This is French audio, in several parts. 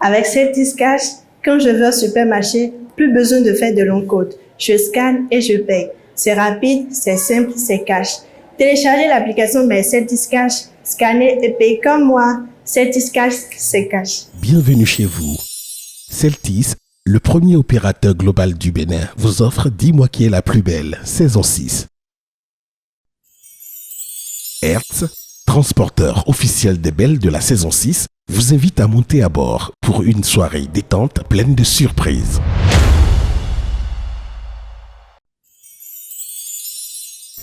Avec Celticash, quand je vais au supermarché, plus besoin de faire de longues côtes. Je scanne et je paye. C'est rapide, c'est simple, c'est cash. Téléchargez l'application Celticash, scannez et payez comme moi. Celticash, c'est cash. Bienvenue chez vous. Celtis, le premier opérateur global du Bénin, vous offre Dis-moi qui est la plus belle, saison 6. Hertz, transporteur officiel des belles de la saison 6, vous invite à monter à bord pour une soirée détente pleine de surprises.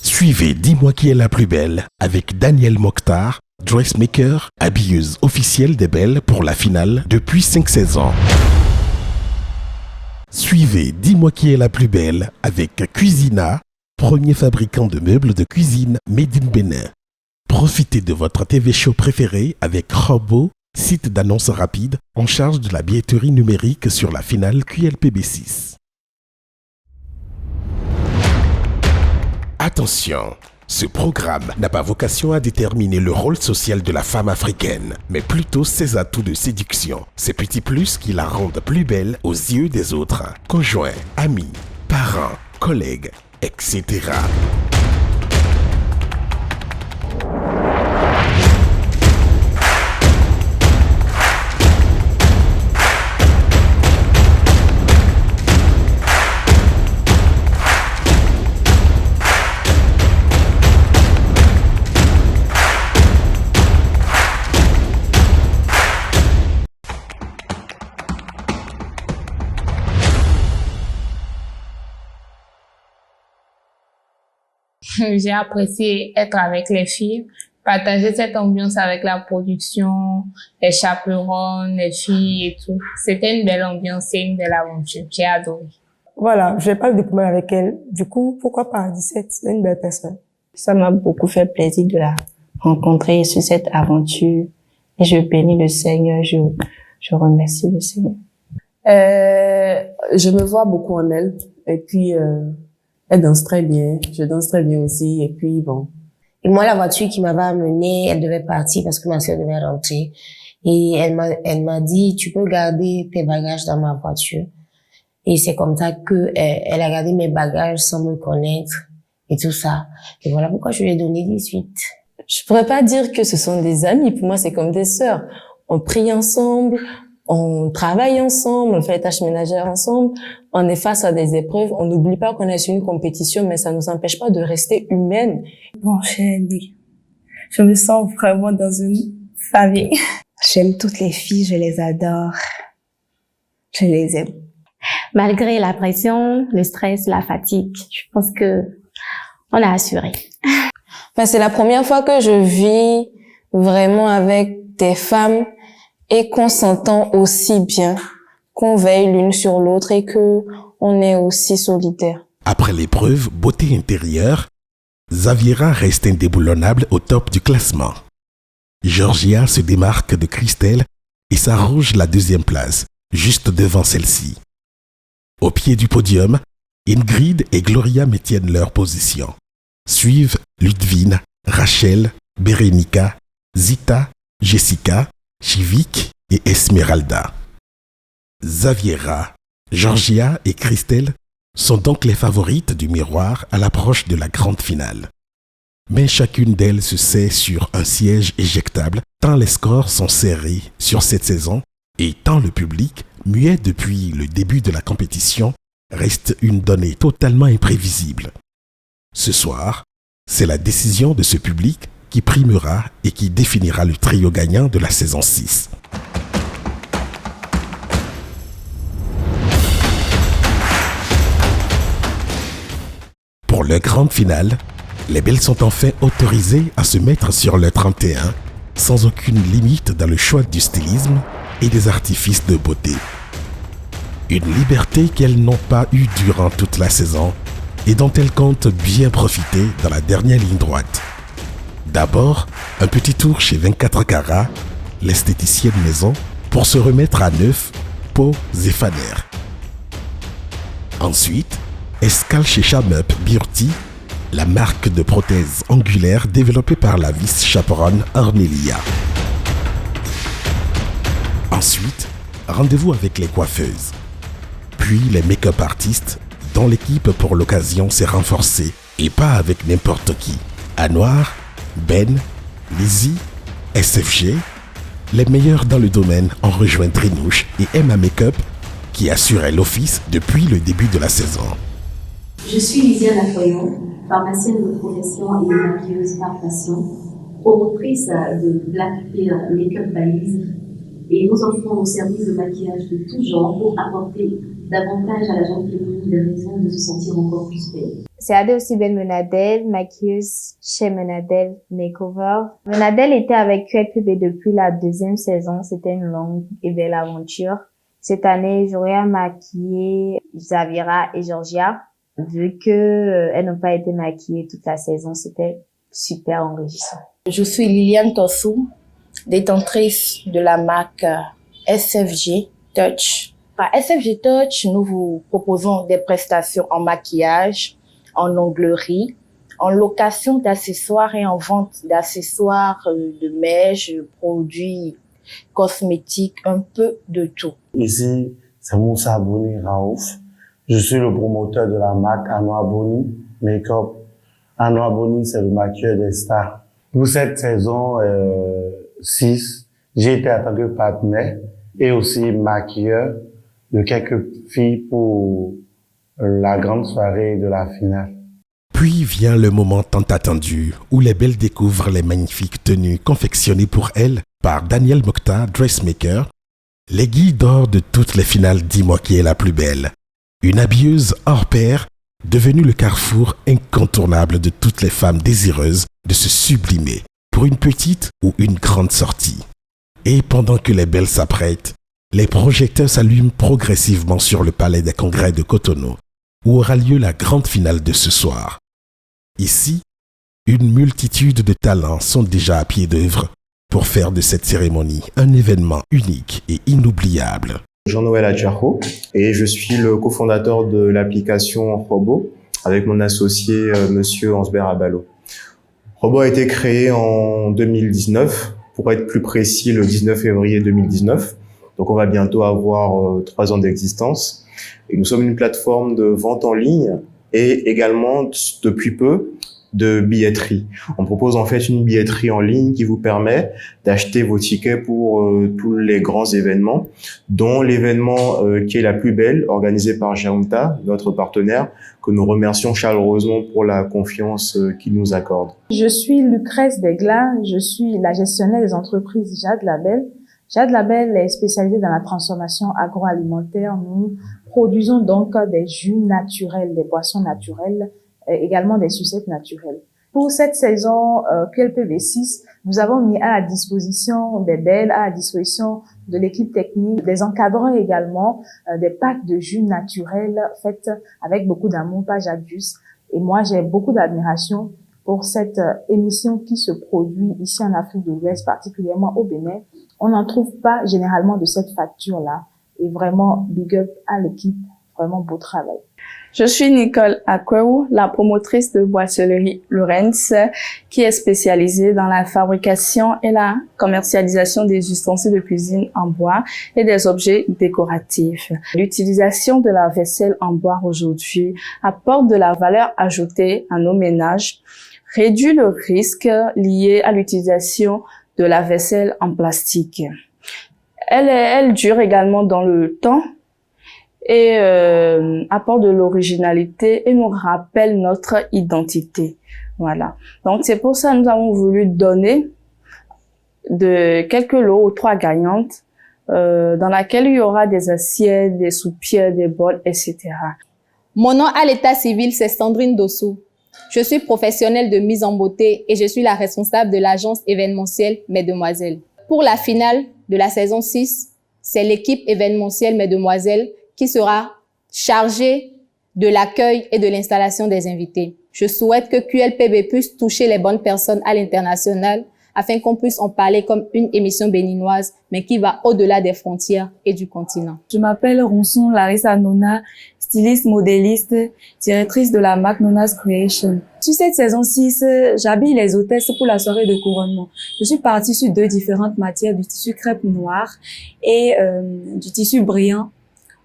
Suivez Dis-moi qui est la plus belle avec Daniel Mokhtar, dressmaker, habilleuse officielle des belles pour la finale depuis 5 saisons. Suivez Dis-moi qui est la plus belle avec Cuisina, premier fabricant de meubles de cuisine made in Bénin. Profitez de votre TV show préféré avec Robo, site d'annonce rapide en charge de la billetterie numérique sur la finale QLPB6. Attention, ce programme n'a pas vocation à déterminer le rôle social de la femme africaine, mais plutôt ses atouts de séduction, ses petits plus qui la rendent plus belle aux yeux des autres, conjoints, amis, parents, collègues, etc. J'ai apprécié être avec les filles, partager cette ambiance avec la production, les chaperons, les filles et tout. C'était une belle ambiance et une belle aventure. J'ai adoré. Voilà, je vais pas le découvrir avec elle. Du coup, pourquoi pas 17? C'est une belle personne. Ça m'a beaucoup fait plaisir de la rencontrer sur cette aventure. Et je bénis le Seigneur, je remercie le Seigneur. Je me vois beaucoup en elle. Et puis, elle danse très bien. Je danse très bien aussi. Et puis, bon. Et moi, la voiture qui m'avait amenée, elle devait partir parce que ma soeur devait rentrer. Et elle m'a dit, tu peux garder tes bagages dans ma voiture. Et c'est comme ça que elle a gardé mes bagages sans me connaître et tout ça. Et voilà pourquoi je lui ai donné 18. Je pourrais pas dire que ce sont des amis. Pour moi, c'est comme des sœurs. On prie ensemble, on travaille ensemble, on fait les tâches ménagères ensemble, on est face à des épreuves, on n'oublie pas qu'on est sur une compétition, mais ça nous empêche pas de rester humaine. Bon, chérie, je me sens vraiment dans une famille. J'aime toutes les filles, je les adore. Je les aime. Malgré la pression, le stress, la fatigue, je pense que on a assuré. Enfin, c'est la première fois que je vis vraiment avec des femmes et qu'on s'entend aussi bien, qu'on veille l'une sur l'autre et que on est aussi solidaires. Après l'épreuve beauté intérieure, Zaviera reste indéboulonnable au top du classement. Georgia se démarque de Christelle et s'arroge la 2e place, juste devant celle-ci. Au pied du podium, Ingrid et Gloria maintiennent leur position. Suivent Ludvine, Rachel, Bérénica, Zita, Jessica, Chivik et Esmeralda. Zaviera, Georgia et Christelle sont donc les favorites du miroir à l'approche de la grande finale. Mais chacune d'elles se sait sur un siège éjectable tant les scores sont serrés sur cette saison et tant le public, muet depuis le début de la compétition, reste une donnée totalement imprévisible. Ce soir, c'est la décision de ce public qui primera et qui définira le trio gagnant de la saison 6. Pour le grand finale, les belles sont enfin autorisées à se mettre sur le 31 sans aucune limite dans le choix du stylisme et des artifices de beauté. Une liberté qu'elles n'ont pas eue durant toute la saison et dont elles comptent bien profiter dans la dernière ligne droite. D'abord, un petit tour chez 24 carats, l'esthéticienne maison, pour se remettre à neuf, peau et fanères. Ensuite, escale chez Shamup Beauty, la marque de prothèses angulaires développée par la vice-chaperonne Ornelia. Ensuite, rendez-vous avec les coiffeuses. Puis les make-up artistes, dont l'équipe pour l'occasion s'est renforcée, et pas avec n'importe qui. Anouar, Ben, Lizzie, SFG, les meilleurs dans le domaine ont rejoint Trinouche et Emma Makeup, qui assurait l'office depuis le début de la saison. Je suis Lysia Lafoyon, pharmacienne de profession et maquilleuse par passion, promotrice de Black Pearl Makeup by Lizzie, et nous offrons nos services de maquillage de tout genre pour apporter davantage à la jeune féminine des raisons de se sentir encore plus belle. C'est Ade aussi Ben Menadel, maquilleuse chez Menadel Makeover. Menadel était avec QLPB depuis la 2e saison. C'était une longue et belle aventure. Cette année, j'aurais maquillé Zavira et Georgia. Vu que elles n'ont pas été maquillées toute la saison, c'était super enrichissant. Je suis Liliane Tossou, détentrice de la marque SFG Touch. À SFG Touch, nous vous proposons des prestations en maquillage, en onglerie, en location d'accessoires et en vente d'accessoires de mèches, produits cosmétiques, un peu de tout. Ici, c'est Moussa Bouni Raouf. Je suis le promoteur de la marque Anouar Boni Makeup. Anouar Boni, c'est le maquilleur des stars. Pour cette saison 6, j'ai été en tant que partenaire et aussi maquilleur de quelques filles pour la grande soirée de la finale. Puis vient le moment tant attendu où les belles découvrent les magnifiques tenues confectionnées pour elles par Daniel Mokhtar, dressmaker, les guides d'or de toutes les finales Dis-moi qui est la plus belle. Une habilleuse hors pair, devenue le carrefour incontournable de toutes les femmes désireuses de se sublimer pour une petite ou une grande sortie. Et pendant que les belles s'apprêtent, les projecteurs s'allument progressivement sur le palais des congrès de Cotonou, où aura lieu la grande finale de ce soir. Ici, une multitude de talents sont déjà à pied d'œuvre pour faire de cette cérémonie un événement unique et inoubliable. Jean-Noël Adjarho et je suis le cofondateur de l'application Robo avec mon associé Monsieur Ansbert Abalo. Robo a été créé en 2019, pour être plus précis le 19 février 2019. Donc on va bientôt avoir 3 ans d'existence. Et nous sommes une plateforme de vente en ligne et également depuis peu de billetterie. On propose en fait une billetterie en ligne qui vous permet d'acheter vos tickets pour tous les grands événements, dont l'événement qui est la plus belle, organisé par Jaunta, notre partenaire, que nous remercions chaleureusement pour la confiance qu'il nous accorde. Je suis Lucrèce Degla, je suis la gestionnaire des entreprises Jade Label. Jade Label est spécialisée dans la transformation agroalimentaire. Nous produisons donc des jus naturels, des boissons naturelles, également des sucettes naturelles. Pour cette saison QLPV6, nous avons mis à la disposition des belles, à la disposition de l'équipe technique, des encadrants également, des packs de jus naturels faits avec beaucoup d'amour par Jade Jus. Et moi, j'ai beaucoup d'admiration pour cette émission qui se produit ici en Afrique de l'Ouest, particulièrement au Bénin. On n'en trouve pas généralement de cette facture-là. Et vraiment, big up à l'équipe. Vraiment beau travail. Je suis Nicole Akweu, la promotrice de Boissellerie Lorenz, qui est spécialisée dans la fabrication et la commercialisation des ustensiles de cuisine en bois et des objets décoratifs. L'utilisation de la vaisselle en bois aujourd'hui apporte de la valeur ajoutée à nos ménages, réduit le risque lié à l'utilisation de la vaisselle en plastique. Elle dure également dans le temps et apporte de l'originalité et nous rappelle notre identité. Voilà. Donc c'est pour ça que nous avons voulu donner de quelques lots aux 3 gagnantes dans laquelle il y aura des assiettes, des soupières, des bols, etc. Mon nom à l'état civil, c'est Sandrine Dossou. Je suis professionnelle de mise en beauté et je suis la responsable de l'agence événementielle Mesdemoiselles. Pour la finale de la saison 6, c'est l'équipe événementielle Mesdemoiselles qui sera chargée de l'accueil et de l'installation des invités. Je souhaite que QLPB puisse toucher les bonnes personnes à l'international afin qu'on puisse en parler comme une émission béninoise, mais qui va au-delà des frontières et du continent. Je m'appelle Ronson Larissa Nona, styliste, modéliste, directrice de la marque Nona's Creation. Sur cette saison 6, j'habille les hôtesses pour la soirée de couronnement. Je suis partie sur 2 différentes matières, du tissu crêpe noir et du tissu brillant,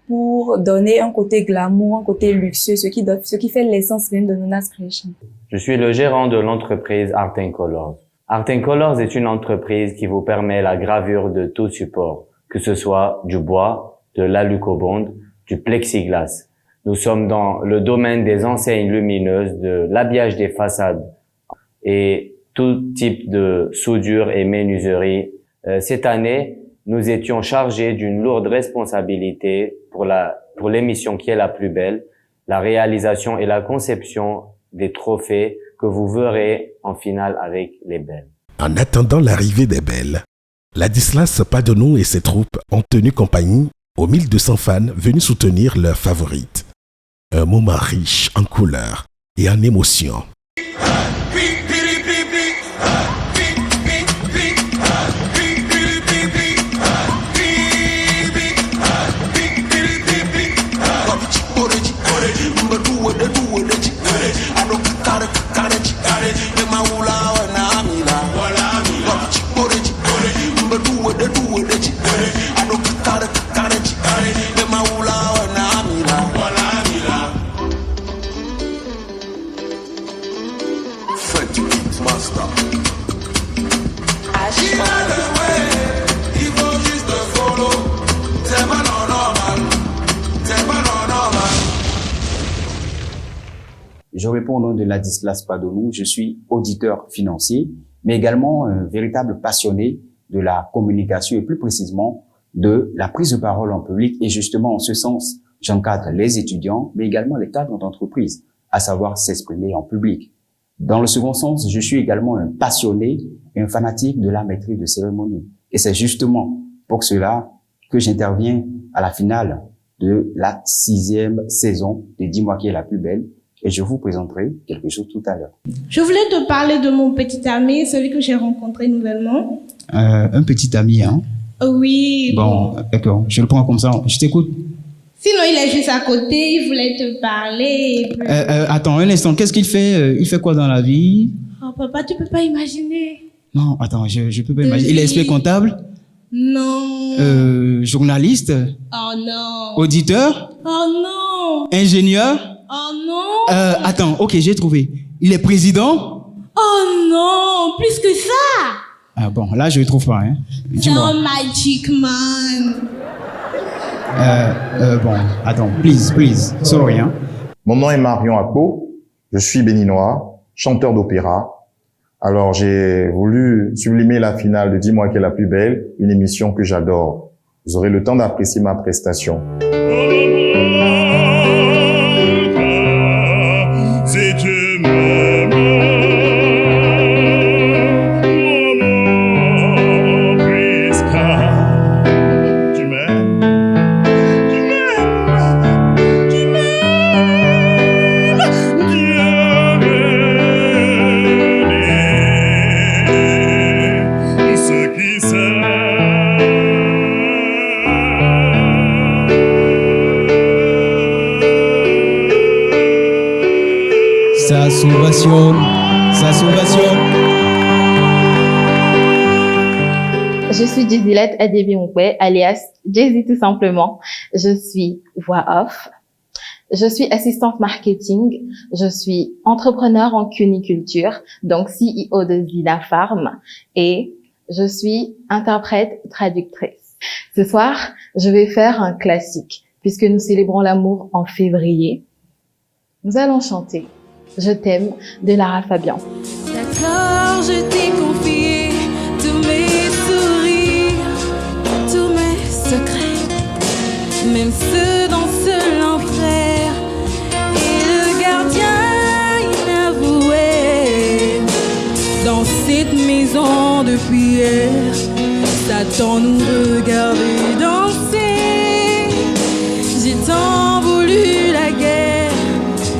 pour donner un côté glamour, un côté luxueux, ce qui fait l'essence même de Nona's Creation. Je suis le gérant de l'entreprise Art & Colors. Art & Colors est une entreprise qui vous permet la gravure de tout support, que ce soit du bois, de l'alucobond, du plexiglas. Nous sommes dans le domaine des enseignes lumineuses, de l'habillage des façades et tout type de soudure et menuiserie. Cette année, nous étions chargés d'une lourde responsabilité pour l'émission qui est la plus belle, la réalisation et la conception des trophées que vous verrez en finale avec les belles. En attendant l'arrivée des belles, Ladislas Padonou et ses troupes ont tenu compagnie aux 1200 fans venus soutenir leur favorite. Un moment riche en couleurs et en émotions. Je réponds au nom de Ladislas Padonou. Je suis auditeur financier, mais également un véritable passionné de la communication et plus précisément de la prise de parole en public. Et justement, en ce sens, j'encadre les étudiants, mais également les cadres d'entreprise, à savoir s'exprimer en public. Dans le second sens, je suis également un passionné et un fanatique de la maîtrise de cérémonie. Et c'est justement pour cela que j'interviens à la finale de la 6e saison de Dis-moi qui est la plus belle. Et je vous présenterai quelque chose tout à l'heure. Je voulais te parler de mon petit ami, celui que j'ai rencontré nouvellement. Un petit ami, hein? Oui. Bon, d'accord. Je le prends comme ça. Je t'écoute. Sinon, il est juste à côté, il voulait te parler. Et puis... Attends, un instant. Qu'est-ce qu'il fait? Il fait quoi dans la vie? Oh, papa, tu peux pas imaginer. Non, attends, je peux pas imaginer. Il est expert comptable? Non. Journaliste? Oh non. Auditeur? Oh non. Ingénieur? Oh non. Attends, ok, j'ai trouvé. Il est président? Oh non, plus que ça. Ah bon, là je le trouve pas, hein. Dis-moi. C'est un magic man. Bon, attends, please, sorry, hein. Mon nom est Marion Akpo, je suis béninois, chanteur d'opéra. Alors j'ai voulu sublimer la finale de Dis-moi qui est la plus belle, une émission que j'adore. Vous aurez le temps d'apprécier ma prestation. Si tu m'aimes, maman, Prisca, tu m'aimes, Dieu bénit ceux qui s'aiment. Sa salvation. Je suis Jezilette Adebi-Moukwé, alias Jezi tout simplement. Je suis voix off. Je suis assistante marketing. Je suis entrepreneur en cuniculture, donc CEO de Zina Farm. Et je suis interprète traductrice. Ce soir, je vais faire un classique, puisque nous célébrons l'amour en février. Nous allons chanter Je t'aime de Lara Fabian. D'accord, je t'ai confié tous mes sourires, tous mes secrets, même ceux dans ce l'enfer. Et le gardien inavoué dans cette maison depuis hier, Satan nous regardait danser. J'ai tant voulu la guerre,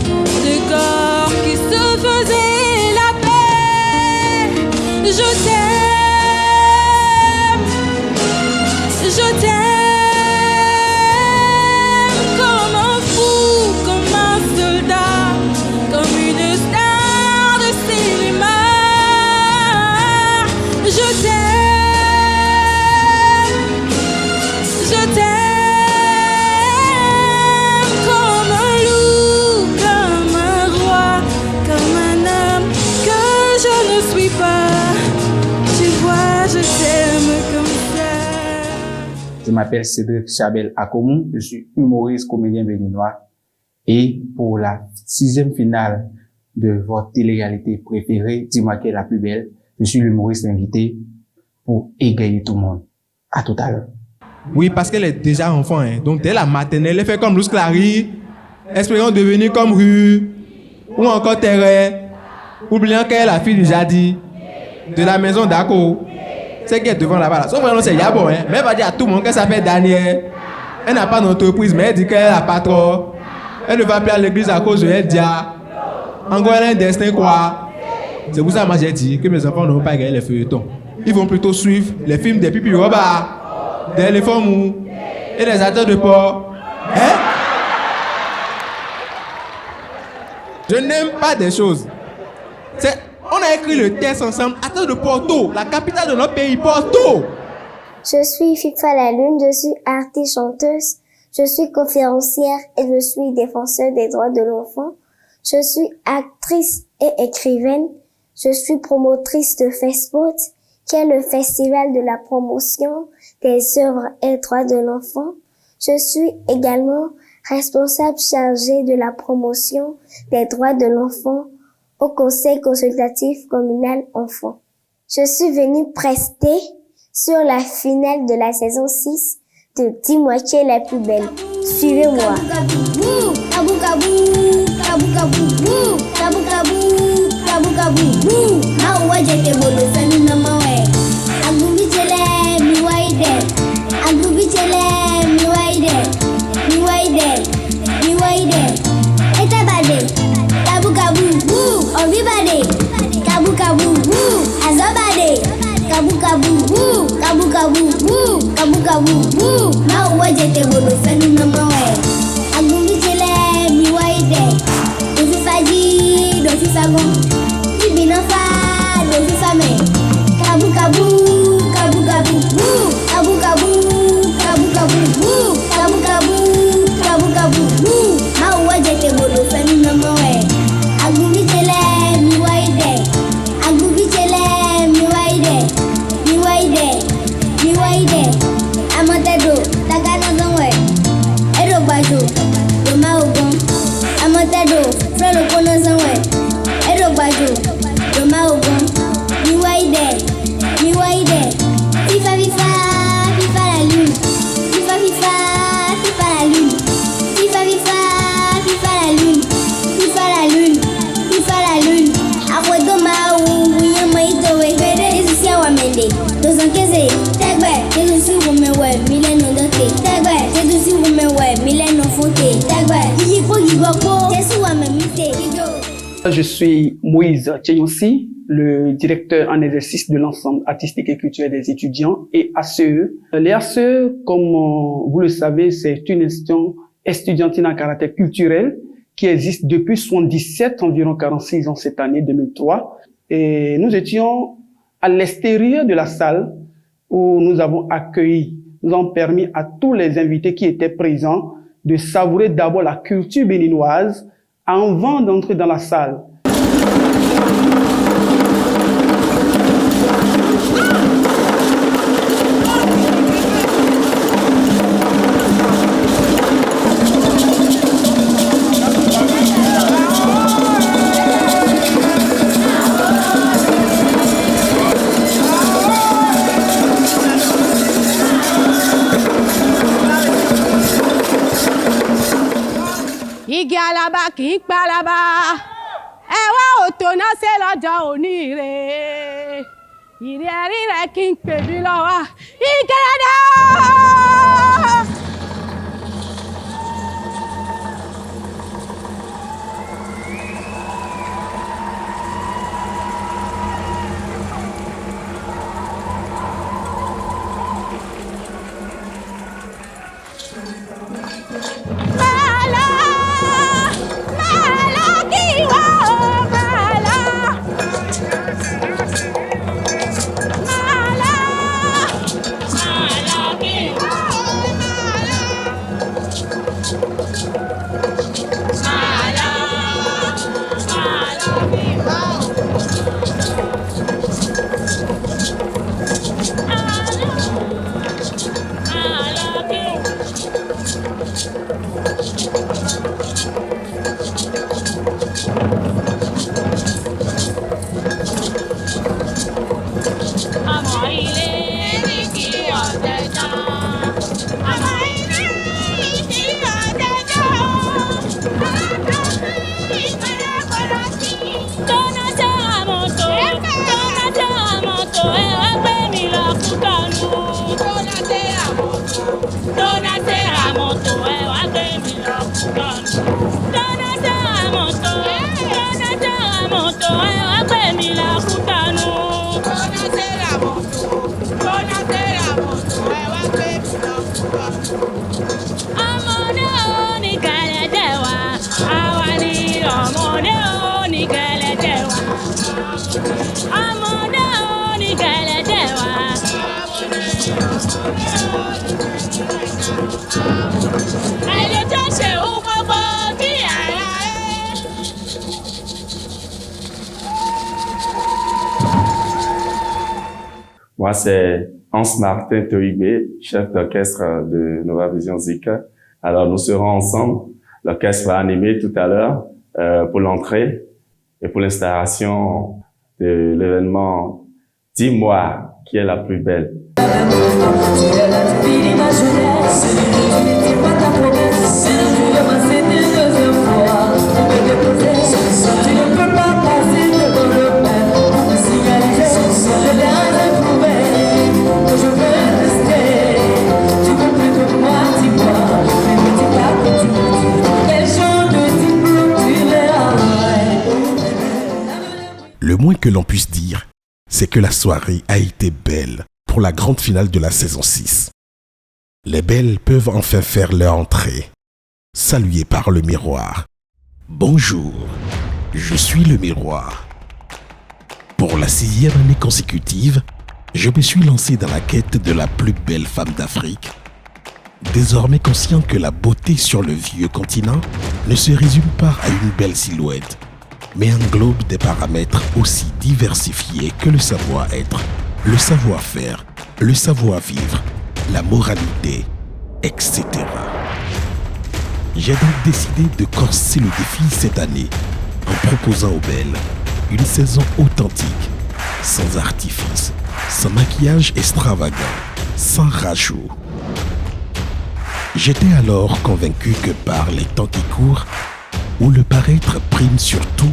de corps qui se faisait la paix. Je t'aime. Je m'appelle Cédric Chabel Akomou, je suis humoriste, comédien béninois. Et pour la 6e finale de votre télé-réalité préférée, Dis-moi qui est la plus belle, je suis l'humoriste invité pour égayer tout le monde. À tout à l'heure. Oui, parce qu'elle est déjà enfant, hein. Donc dès la maternelle, elle fait comme Luz Clary, espérant devenir comme Rue, ou encore Terre, oubliant qu'elle est la fille du Jadi, de la maison d'Ako. C'est qui est devant là-bas. Là. Son vrai nom c'est Yabo, hein. Mais elle va dire à tout le monde qu'elle s'appelle Daniel. Elle n'a pas d'entreprise, mais elle dit qu'elle est la patronne. Elle ne va plus à l'église à cause de elle, dia. En gros, elle a un destin quoi. C'est pour ça que moi j'ai dit que mes enfants ne vont pas regarder les feuilletons. Ils vont plutôt suivre les films des Pipi Roba, des éléphants mous et des acteurs de porc. Hein? Je n'aime pas des choses. On a écrit le texte ensemble. Acteurs de Porto, la capitale de notre pays, Porto. Je suis Fifa la Lune, je suis artiste chanteuse, je suis conférencière et je suis défenseur des droits de l'enfant. Je suis actrice et écrivaine. Je suis promotrice de FESPOT, qui est le festival de la promotion des œuvres et droits de l'enfant. Je suis également responsable chargée de la promotion des droits de l'enfant au Conseil consultatif communal enfant. Je suis venue prester sur la finale de la saison 6 de Dis-moi qui est la plus belle. Suivez-moi. Je suis Moïse Tchenyonsi, le directeur en exercice de l'ensemble artistique et culturel des étudiants et ACE. Les ACE, comme vous le savez, c'est une institution estudiantine à caractère culturel qui existe depuis 77, environ 46 ans cette année, 2003. Et nous étions à l'extérieur de la salle où nous avons accueilli, nous avons permis à tous les invités qui étaient présents de savourer d'abord la culture béninoise avant d'entrer dans la salle. Igi alaba kì í palaba, ẹ wá òtò náà ṣe lọ́jọ́ òní rẹ̀. Ìrì ẹ̀rí rẹ̀ kí n pè mí lọ́wọ́, ìkẹrẹdẹ. Moi, c'est Hans-Martin Toigbe, chef d'orchestre de Nova Vision Zika. Alors, nous serons ensemble. L'orchestre va animer tout à l'heure pour l'entrée et pour l'installation de l'événement « Dis-moi qui est la plus belle ». Le moins que l'on puisse dire, c'est que la soirée a été belle pour la grande finale de la saison 6. Les belles peuvent enfin faire leur entrée, saluées par le miroir. Bonjour, je suis le miroir. Pour la 6e année consécutive, je me suis lancé dans la quête de la plus belle femme d'Afrique. Désormais conscient que la beauté sur le vieux continent ne se résume pas à une belle silhouette, mais englobe des paramètres aussi diversifiés que le savoir-être, le savoir-faire, le savoir-vivre, la moralité, etc. J'ai donc décidé de corser le défi cette année en proposant aux belles une saison authentique, sans artifice, sans maquillage extravagant, sans rajout. J'étais alors convaincu que par les temps qui courent, où le paraître prime sur tout,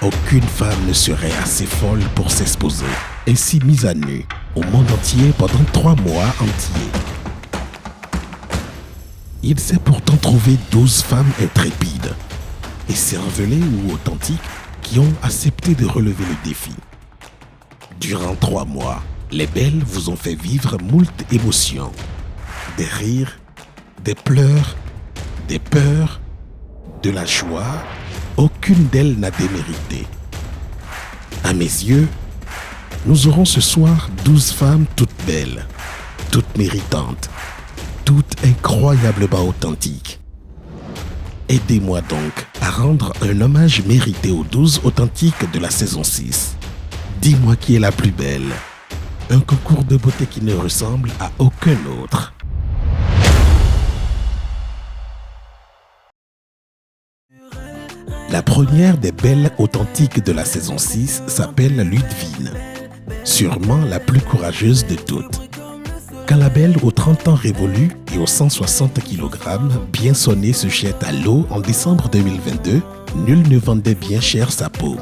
aucune femme ne serait assez folle pour s'exposer, ainsi mise à nu au monde entier pendant 3 mois entiers. Il s'est pourtant trouvé 12 femmes intrépides, écervelées ou authentiques, qui ont accepté de relever le défi. Durant 3 mois, les belles vous ont fait vivre moult émotions, des rires, des pleurs, des peurs, de la joie. Aucune d'elles n'a démérité. À mes yeux, nous aurons ce soir 12 femmes toutes belles, toutes méritantes, toutes incroyablement authentiques. Aidez-moi donc à rendre un hommage mérité aux 12 authentiques de la saison 6. Dis-moi qui est la plus belle. Un concours de beauté qui ne ressemble à aucun autre. La première des belles authentiques de la saison 6 s'appelle Ludwine, sûrement la plus courageuse de toutes. Quand la belle aux 30 ans révolus et aux 160 kg bien sonnée se jette à l'eau en décembre 2022, nul ne vendait bien cher sa peau.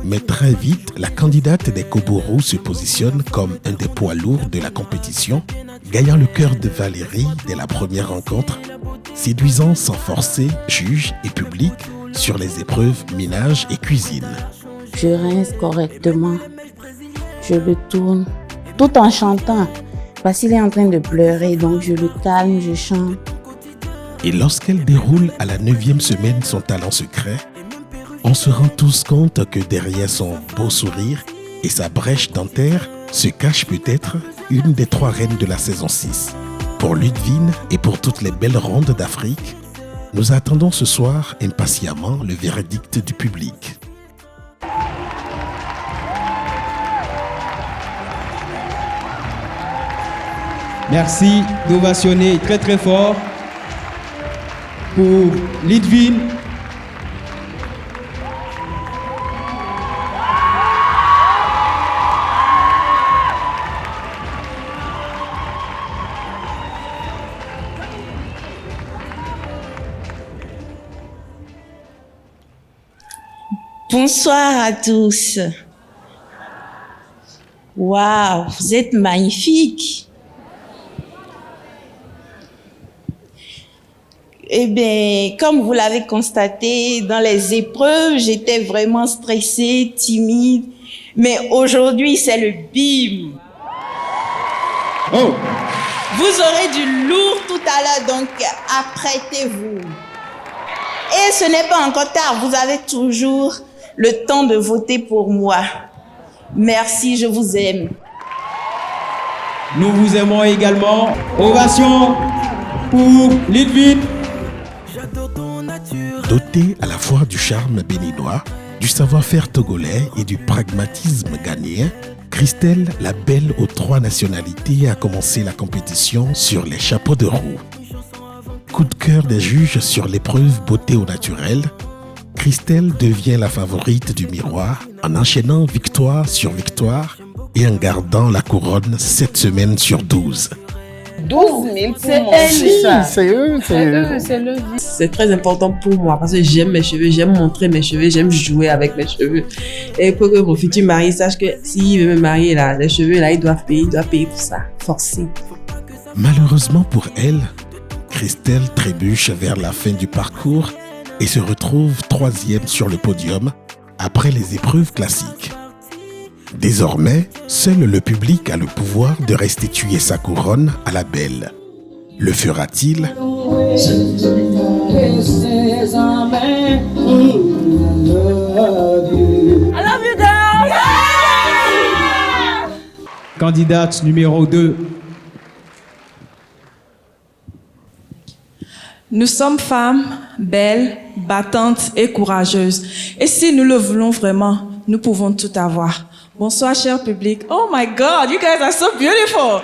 Mais très vite, la candidate des Koborous se positionne comme un des poids lourds de la compétition, gagnant le cœur de Valérie dès la première rencontre, séduisant sans forcer juge et public sur les épreuves ménage et cuisine. Je rince correctement, je le tourne tout en chantant parce qu'il est en train de pleurer, donc je le calme, je chante. Et lorsqu'elle déroule à la 9e semaine son talent secret, on se rend tous compte que derrière son beau sourire et sa brèche dentaire se cache peut-être une des 3 reines de la saison 6. Pour Ludwine et pour toutes les belles rondes d'Afrique, nous attendons ce soir impatiemment le verdict du public. Merci d'ovationner très très fort pour Ludwine. Bonsoir à tous. Waouh, vous êtes magnifiques. Eh bien, comme vous l'avez constaté, dans les épreuves, j'étais vraiment stressée, timide. Mais aujourd'hui, c'est le bim. Oh! Vous aurez du lourd tout à l'heure, donc apprêtez-vous. Et ce n'est pas encore tard, vous avez toujours le temps de voter pour moi. Merci, je vous aime. Nous vous aimons également. Ovation pour Lidvin. Dotée à la fois du charme béninois, du savoir-faire togolais et du pragmatisme ghanéen, Christelle, la belle aux 3 nationalités, a commencé la compétition sur les chapeaux de roue. Coup de cœur des juges sur l'épreuve beauté au naturel, Christelle devient la favorite du miroir en enchaînant victoire sur victoire et en gardant la couronne 7 semaines sur 12. 12 000 c'est eux, c'est eux. C'est très important pour moi parce que j'aime mes cheveux, j'aime montrer mes cheveux, j'aime jouer avec mes cheveux. Et pour que mon futur mari sache que s'il veut me marier là, les cheveux là, il doit payer pour ça, forcé. Malheureusement pour elle, Christelle trébuche vers la fin du parcours et se retrouve 3e sur le podium après les épreuves classiques. Désormais, seul le public a le pouvoir de restituer sa couronne à la belle. Le fera-t-il? I love you, girl! Candidate numéro 2. Nous sommes femmes, belles, battantes et courageuses. Et si nous le voulons vraiment, nous pouvons tout avoir. Bonsoir, cher public. Oh my God, you guys are so beautiful.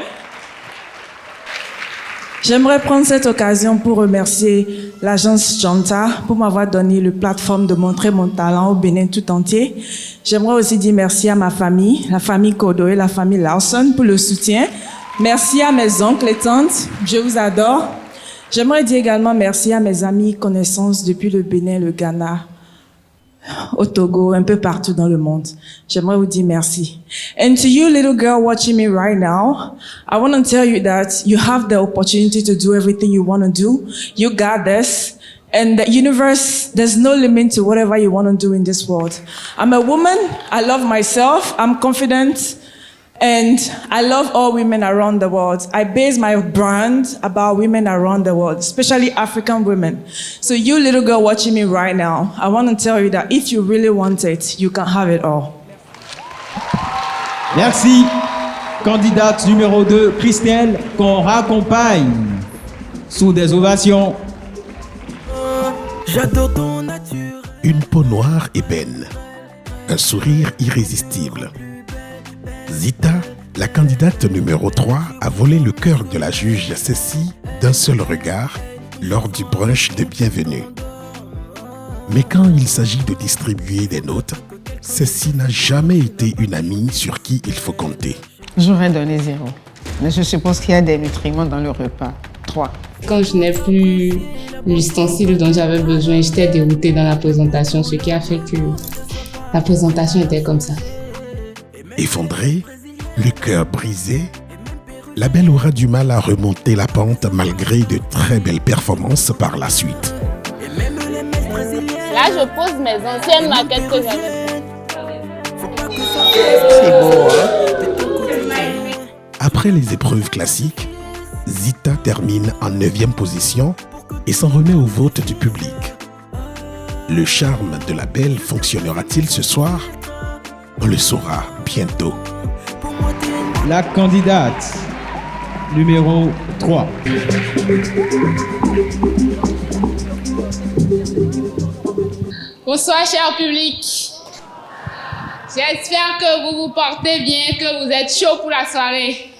J'aimerais prendre cette occasion pour remercier l'agence Janta pour m'avoir donné la plateforme de montrer mon talent au Bénin tout entier. J'aimerais aussi dire merci à ma famille, la famille Kodo et la famille Larson pour le soutien. Merci à mes oncles et tantes, je vous adore. J'aimerais dire également merci à mes amis, connaissances depuis le Bénin, le Ghana, au Togo, un peu partout dans le monde. J'aimerais vous dire merci. And to you little girl watching me right now, I want to tell you that you have the opportunity to do everything you want to do. You got this. And the universe, there's no limit to whatever you want to do in this world. I'm a woman. I love myself. I'm confident. And I love all women around the world. I base my brand about women around the world, especially African women. So you little girl watching me right now, I want to tell you that if you really want it, you can have it all. Merci. Candidate numéro 2, Christelle, qu'on raccompagne sous des ovations. J'adore ton nature. Une peau noire ébène, un sourire irrésistible. Zita, la candidate numéro 3, a volé le cœur de la juge Cécile d'un seul regard lors du brunch de bienvenue. Mais quand il s'agit de distribuer des notes, Cécile n'a jamais été une amie sur qui il faut compter. J'aurais donné 0. Mais je suppose qu'il y a des nutriments dans le repas. 3. Quand je n'ai plus l'ustensile dont j'avais besoin, j'étais déroutée dans la présentation, ce qui a fait que la présentation était comme ça. Effondrée, le cœur brisé, la belle aura du mal à remonter la pente malgré de très belles performances par la suite. Là, je pose mes anciennes maquettes que j'avais. C'est beau, hein? Après les épreuves classiques, Zita termine en 9e position et s'en remet au vote du public. Le charme de la belle fonctionnera-t-il ce soir? On le saura bientôt. La candidate numéro 3. Bonsoir, cher public. J'espère que vous vous portez bien, que vous êtes chaud pour la soirée.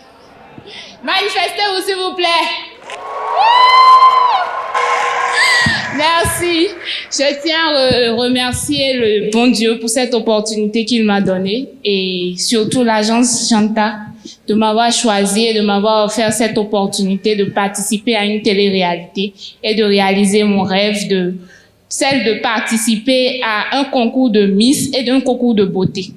Manifestez-vous, s'il vous plaît. Merci. Je tiens à remercier le bon Dieu pour cette opportunité qu'il m'a donnée et surtout l'agence Janta de m'avoir choisi et de m'avoir offert cette opportunité de participer à une télé-réalité et de réaliser mon rêve celle de participer à un concours de Miss et d'un concours de beauté.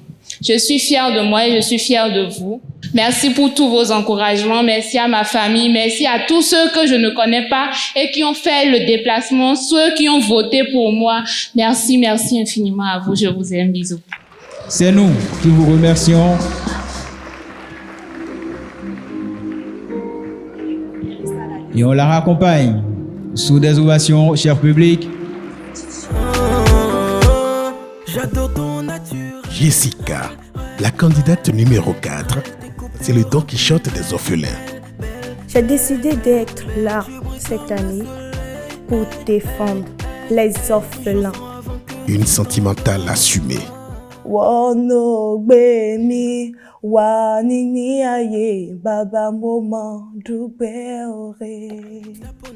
Je suis fière de moi et je suis fière de vous. Merci pour tous vos encouragements. Merci à ma famille. Merci à tous ceux que je ne connais pas et qui ont fait le déplacement, ceux qui ont voté pour moi. Merci, merci infiniment à vous. Je vous aime. Bisous. C'est nous qui vous remercions. Et on la raccompagne sous des ovations, cher public. Jessica, la candidate numéro 4, c'est le Don Quichotte des orphelins. J'ai décidé d'être là cette année pour défendre les orphelins. Une sentimentale assumée.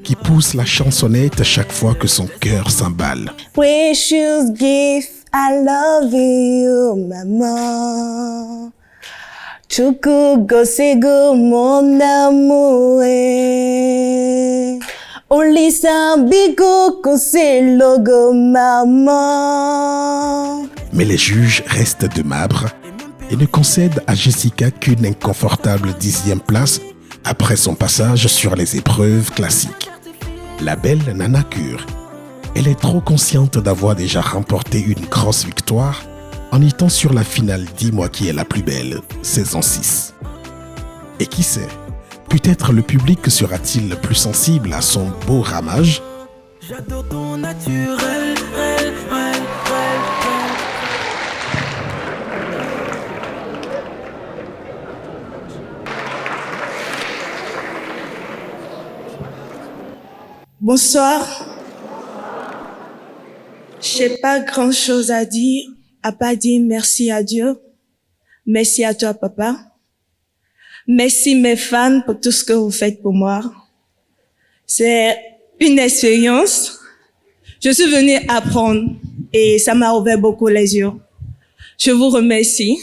Qui pousse la chansonnette chaque fois que son cœur s'emballe. Precious gift, I love you, maman. Chuku gosegu mon amour. Only sambigo kose logo, maman. Mais les juges restent de marbre et ne concèdent à Jessica qu'une inconfortable 10e place après son passage sur les épreuves classiques. La belle Nana Cure, elle est trop consciente d'avoir déjà remporté une grosse victoire en étant sur la finale Dis-moi qui est la plus belle, saison 6. Et qui sait, peut-être le public sera-t-il plus sensible à son beau ramage? J'adore ton naturel. Bonsoir. Je n'ai pas grand-chose à dire, à part dire merci à Dieu. Merci à toi, papa. Merci mes fans pour tout ce que vous faites pour moi. C'est une expérience. Je suis venue apprendre et ça m'a ouvert beaucoup les yeux. Je vous remercie.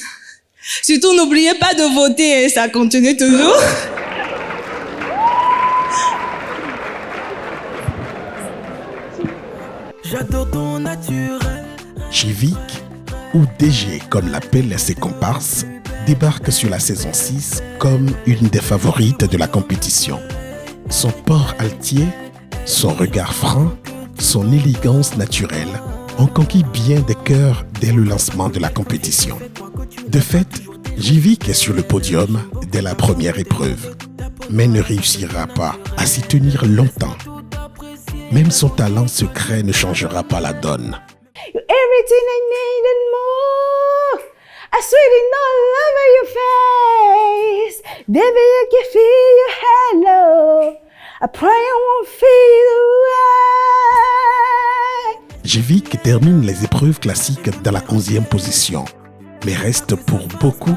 Surtout, n'oubliez pas de voter, ça continue toujours. J'adore ton naturel. Jivik, ou DG comme l'appellent ses comparses, débarque sur la saison 6 comme une des favorites de la compétition. Son port altier, son regard franc, son élégance naturelle ont conquis bien des cœurs dès le lancement de la compétition. De fait, Jivik est sur le podium dès la première épreuve, mais ne réussira pas à s'y tenir longtemps. Même son talent secret ne changera pas la donne. You're everything I need and more. I swear in all over your face. Baby, you can feel your hello. I pray I won't feel away. Jivik termine les épreuves classiques dans la 11e position, mais reste pour beaucoup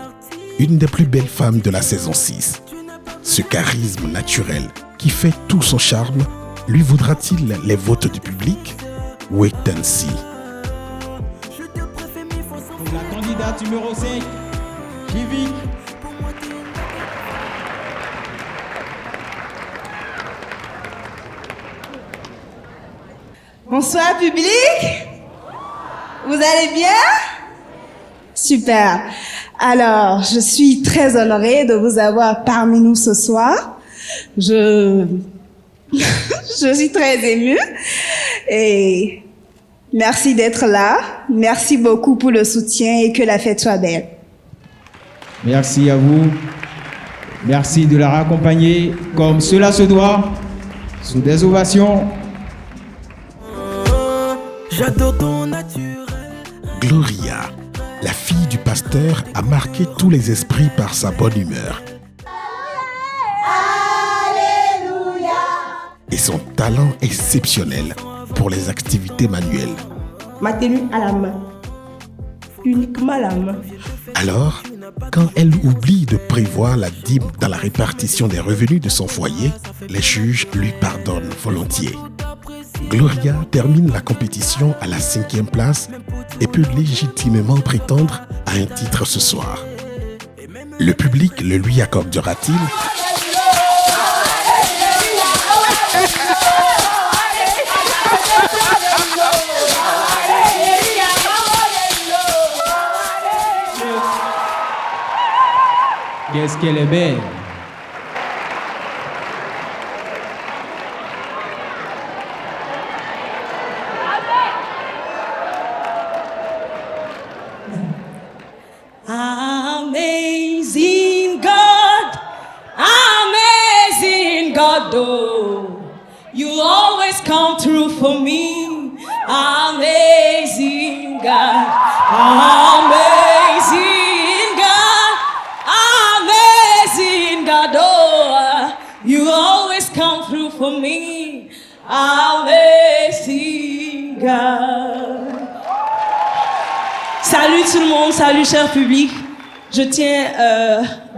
une des plus belles femmes de la saison 6. Ce charisme naturel qui fait tout son charme lui vaudra-t-il les votes du public? Wait and see. La candidate numéro 5, Jivik. Bonsoir public. Vous allez bien? Super. Alors, je suis très honorée de vous avoir parmi nous ce soir. Je suis très émue et merci d'être là. Merci beaucoup pour le soutien et que la fête soit belle. Merci à vous. Merci de la raccompagner comme cela se doit, sous des ovations. J'adore ton naturel. Gloria, la fille du pasteur, a marqué tous les esprits par sa bonne humeur. Et son talent exceptionnel pour les activités manuelles. Ma tenue à la main. Uniquement à la main. Alors, quand elle oublie de prévoir la dîme dans la répartition des revenus de son foyer, les juges lui pardonnent volontiers. Gloria termine la compétition à la 5e place et peut légitimement prétendre à un titre ce soir. Le public le lui accordera-t-il? Qu'est-ce qu'elle est belle. Amazing God, oh, you always come through for me. Amazing God, oh, you always come through for me. Amazing God. Salut tout le monde, salut cher public. Je tiens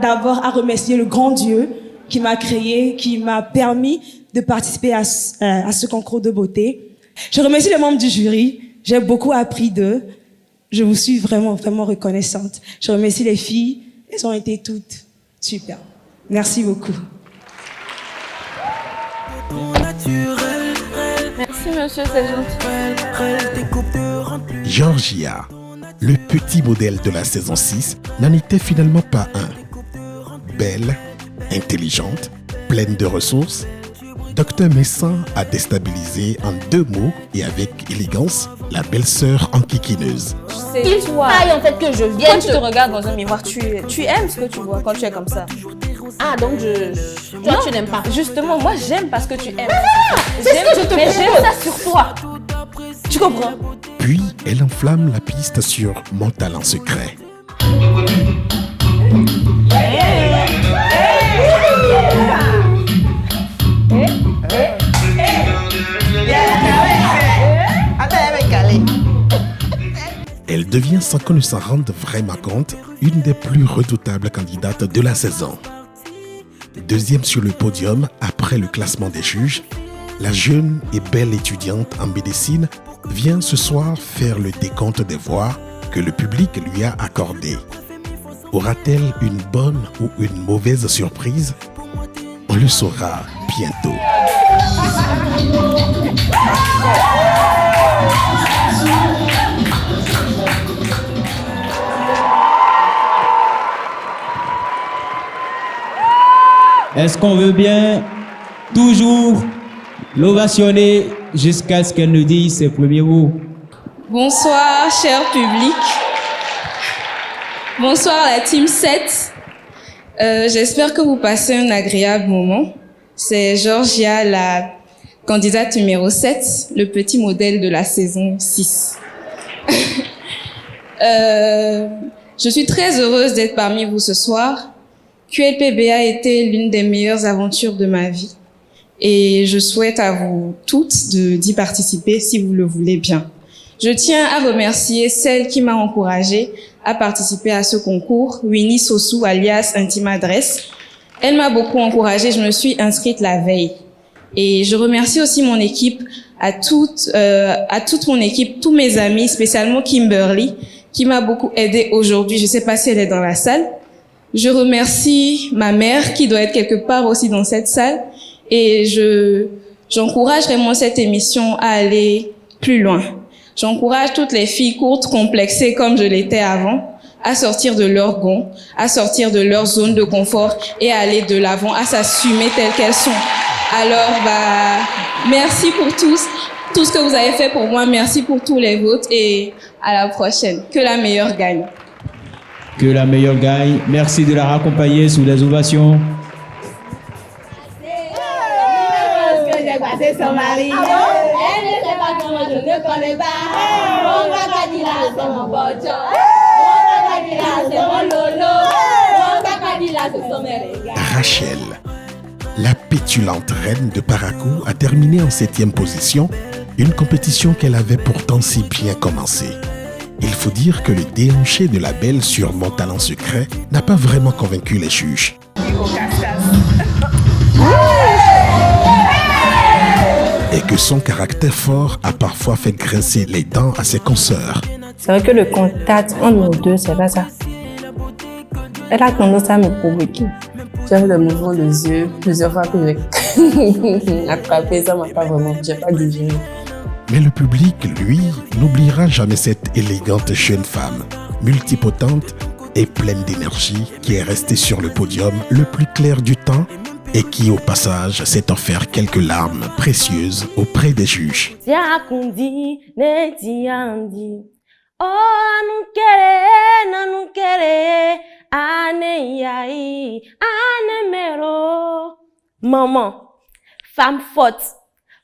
d'abord à remercier le grand Dieu qui m'a créé, qui m'a permis de participer à ce concours de beauté. Je remercie les membres du jury. J'ai beaucoup appris d'eux. Je vous suis vraiment, vraiment reconnaissante. Je remercie les filles. Elles ont été toutes super. Merci beaucoup. Merci monsieur, c'est gentil. Georgia, le petit modèle de la saison 6, n'en était finalement pas un. Belle, intelligente, pleine de ressources, Dr Messan a déstabilisé en 2 mots et avec élégance la belle-sœur enquiquineuse. Il faille en fait que je vienne. Quand tu te regardes dans un miroir, tu aimes ce que tu vois quand tu es comme ça. Ah, donc toi, tu n'aimes pas. Justement, moi j'aime parce que tu aimes. C'est ce que je te propose. Mais j'aime ça sur toi. Tu comprends? Puis elle enflamme la piste sur Mon talent secret. Elle devient, sans qu'on ne s'en rende vraiment compte, une des plus redoutables candidates de la saison. Deuxième sur le podium après le classement des juges, la jeune et belle étudiante en médecine vient ce soir faire le décompte des voix que le public lui a accordées. Aura-t-elle une bonne ou une mauvaise surprise? On le saura bientôt. Est-ce qu'on veut bien toujours l'ovationner jusqu'à ce qu'elle nous dise ses premiers mots? Bonsoir, cher public. Bonsoir, la team 7. J'espère que vous passez un agréable moment. C'est Georgia, la candidate numéro 7, le petit modèle de la saison 6. Je suis très heureuse d'être parmi vous ce soir. QLPB a été l'une des meilleures aventures de ma vie. Et je souhaite à vous toutes d'y participer si vous le voulez bien. Je tiens à remercier celle qui m'a encouragée à participer à ce concours, Winnie Sossou, alias Intima Dress. Elle m'a beaucoup encouragée, je me suis inscrite la veille. Et je remercie aussi mon équipe, à toute mon équipe, tous mes amis, spécialement Kimberly, qui m'a beaucoup aidée aujourd'hui. Je sais pas si elle est dans la salle. Je remercie ma mère, qui doit être quelque part aussi dans cette salle. Et j'encourage vraiment cette émission à aller plus loin. J'encourage toutes les filles courtes, complexées comme je l'étais avant, à sortir de leur gond, à sortir de leur zone de confort et à aller de l'avant, à s'assumer telles qu'elles sont. Alors, merci pour tout ce que vous avez fait pour moi. Merci pour tous les vôtres et à la prochaine. Que la meilleure gagne. Que la meilleure gagne. Merci de la raccompagner sous les ovations. C'est son mari. Elle ne sait pas comment je ne connais pas. Mon Bakadila, c'est mon bocho. Mon Bakadila, c'est mon lolo. Mon Bakadila, ce sont mes regards. Rachel, la pétulante reine de Parakou, a terminé en 7e position, une compétition qu'elle avait pourtant si bien commencé. Il faut dire que le déhanché de la belle sur Mon talent secret n'a pas vraiment convaincu les juges. Et que son caractère fort a parfois fait grincer les dents à ses consoeurs. C'est vrai que le contact entre nous deux, c'est pas ça. Elle a tendance à me provoquer. J'avais le mouvement de yeux plusieurs fois que j'ai attrapé, ça m'a pas vraiment, j'ai pas digéré. Mais le public, lui, n'oubliera jamais cette élégante jeune femme, multipotente, et pleine d'énergie qui est restée sur le podium le plus clair du temps et qui, au passage, s'est offert quelques larmes précieuses auprès des juges. Maman, femme forte,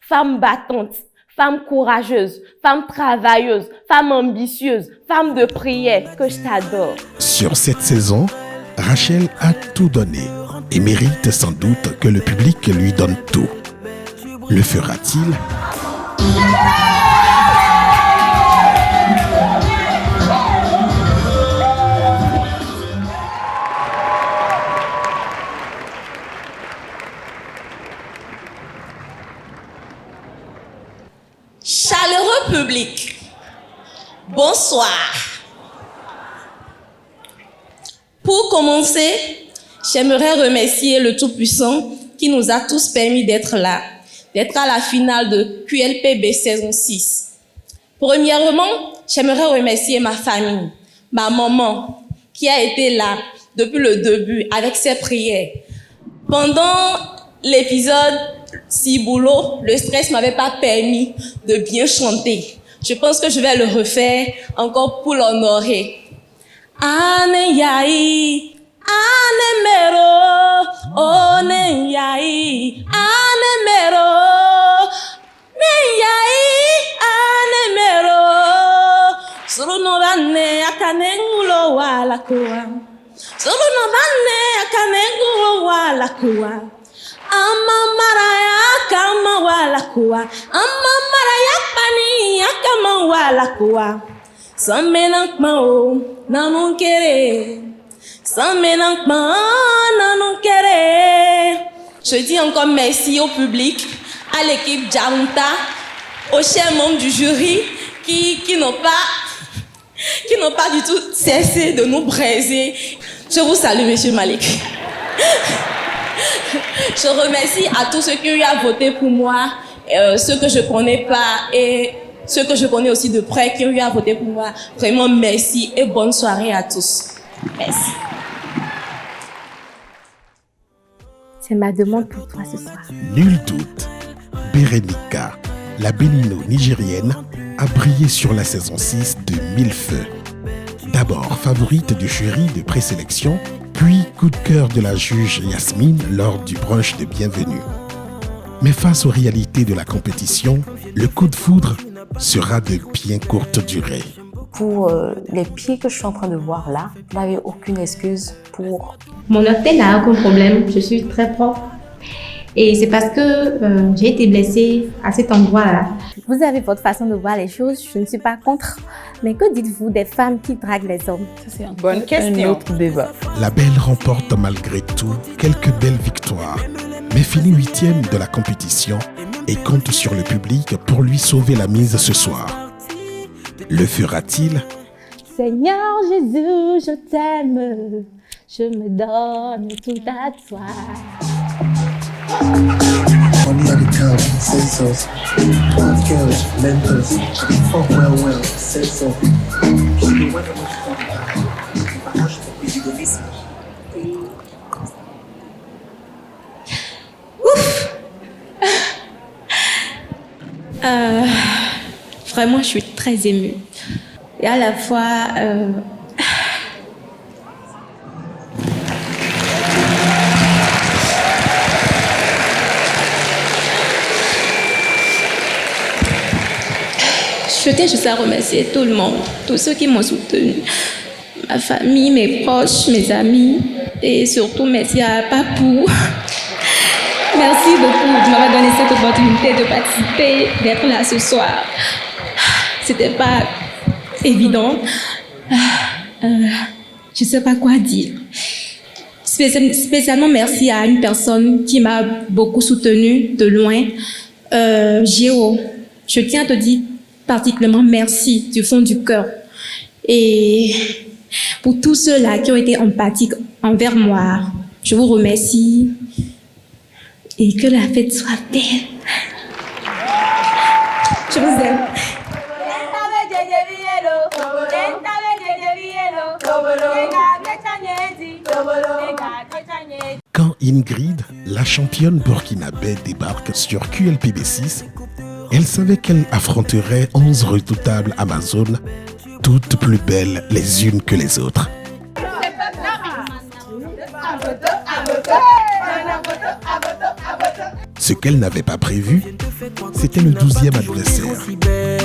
femme battante, femme courageuse, femme travailleuse, femme ambitieuse, femme de prière, que je t'adore. Sur cette saison, Rachel a tout donné et mérite sans doute que le public lui donne tout. Le fera-t-il? Chaleureux public, bonsoir. Pour commencer, j'aimerais remercier le Tout-Puissant qui nous a tous permis d'être là, d'être à la finale de QLPB saison 6. Premièrement, j'aimerais remercier ma famille, ma maman, qui a été là depuis le début avec ses prières. Pendant l'épisode Ciboulot, le stress m'avait pas permis de bien chanter. Je pense que je vais le refaire encore pour l'honorer. Ane yai, ane mero, one yai, ane mero, ne yai, ane mero. Solo no bane akanengulo wala kuwa. Solo no bane akanengulo wala kuwa. Ama maraya kama wala kuwa. Ama maraya pani kama wala kuwa. Sammenak mao nanon kere. Sammenak mao nanon kere. Je dis encore merci au public, à l'équipe Djaounta, aux chers membres du jury qui n'ont pas du tout cessé de nous braiser. Je vous salue, Monsieur Malik. Je remercie à tous ceux qui ont eu à voter pour moi, ceux que je connais pas et ceux que je connais aussi de près qui ont eu à voter pour moi. Vraiment merci et bonne soirée à tous. Merci. C'est ma demande pour toi ce soir. Nul doute, Berenika, la bénino-nigérienne, a brillé sur la saison 6 de Mille Feux. D'abord favorite du jury de présélection, puis coup de cœur de la juge Yasmine lors du brunch de bienvenue. Mais face aux réalités de la compétition, le coup de foudre sera de bien courte durée. Pour les pieds que je suis en train de voir là, je n'avais aucune excuse pour... Mon orteil n'a aucun problème, je suis très propre. Et c'est parce que j'ai été blessée à cet endroit-là. Vous avez votre façon de voir les choses, je ne suis pas contre. Mais que dites-vous des femmes qui draguent les hommes? C'est une bonne question. Un autre débat. La belle remporte malgré tout quelques belles victoires, mais finit 8e de la compétition et compte sur le public pour lui sauver la mise ce soir. Le fera-t-il? Seigneur Jésus, je t'aime, je me donne tout à toi. Money at the top, say so. Cash, Memphis, fuck well, say so. Ouf! Vraiment, je suis très émue. Et à la fois... Je tiens juste à remercier tout le monde, tous ceux qui m'ont soutenu, ma famille, mes proches, mes amis, et surtout merci à Papou. Merci beaucoup de m'avoir donné cette opportunité de participer, d'être là ce soir. C'était pas évident. Je sais pas quoi dire. Spécialement merci à une personne qui m'a beaucoup soutenue de loin, Géo. Je tiens à te dire particulièrement merci du fond du cœur. Et pour tous ceux-là qui ont été empathiques envers moi, je vous remercie et que la fête soit belle. Je vous aime. Ingrid, la championne burkinabé, débarque sur QLPB6, elle savait qu'elle affronterait 11 redoutables Amazones, toutes plus belles les unes que les autres. Ce qu'elle n'avait pas prévu, c'était le 12e adversaire.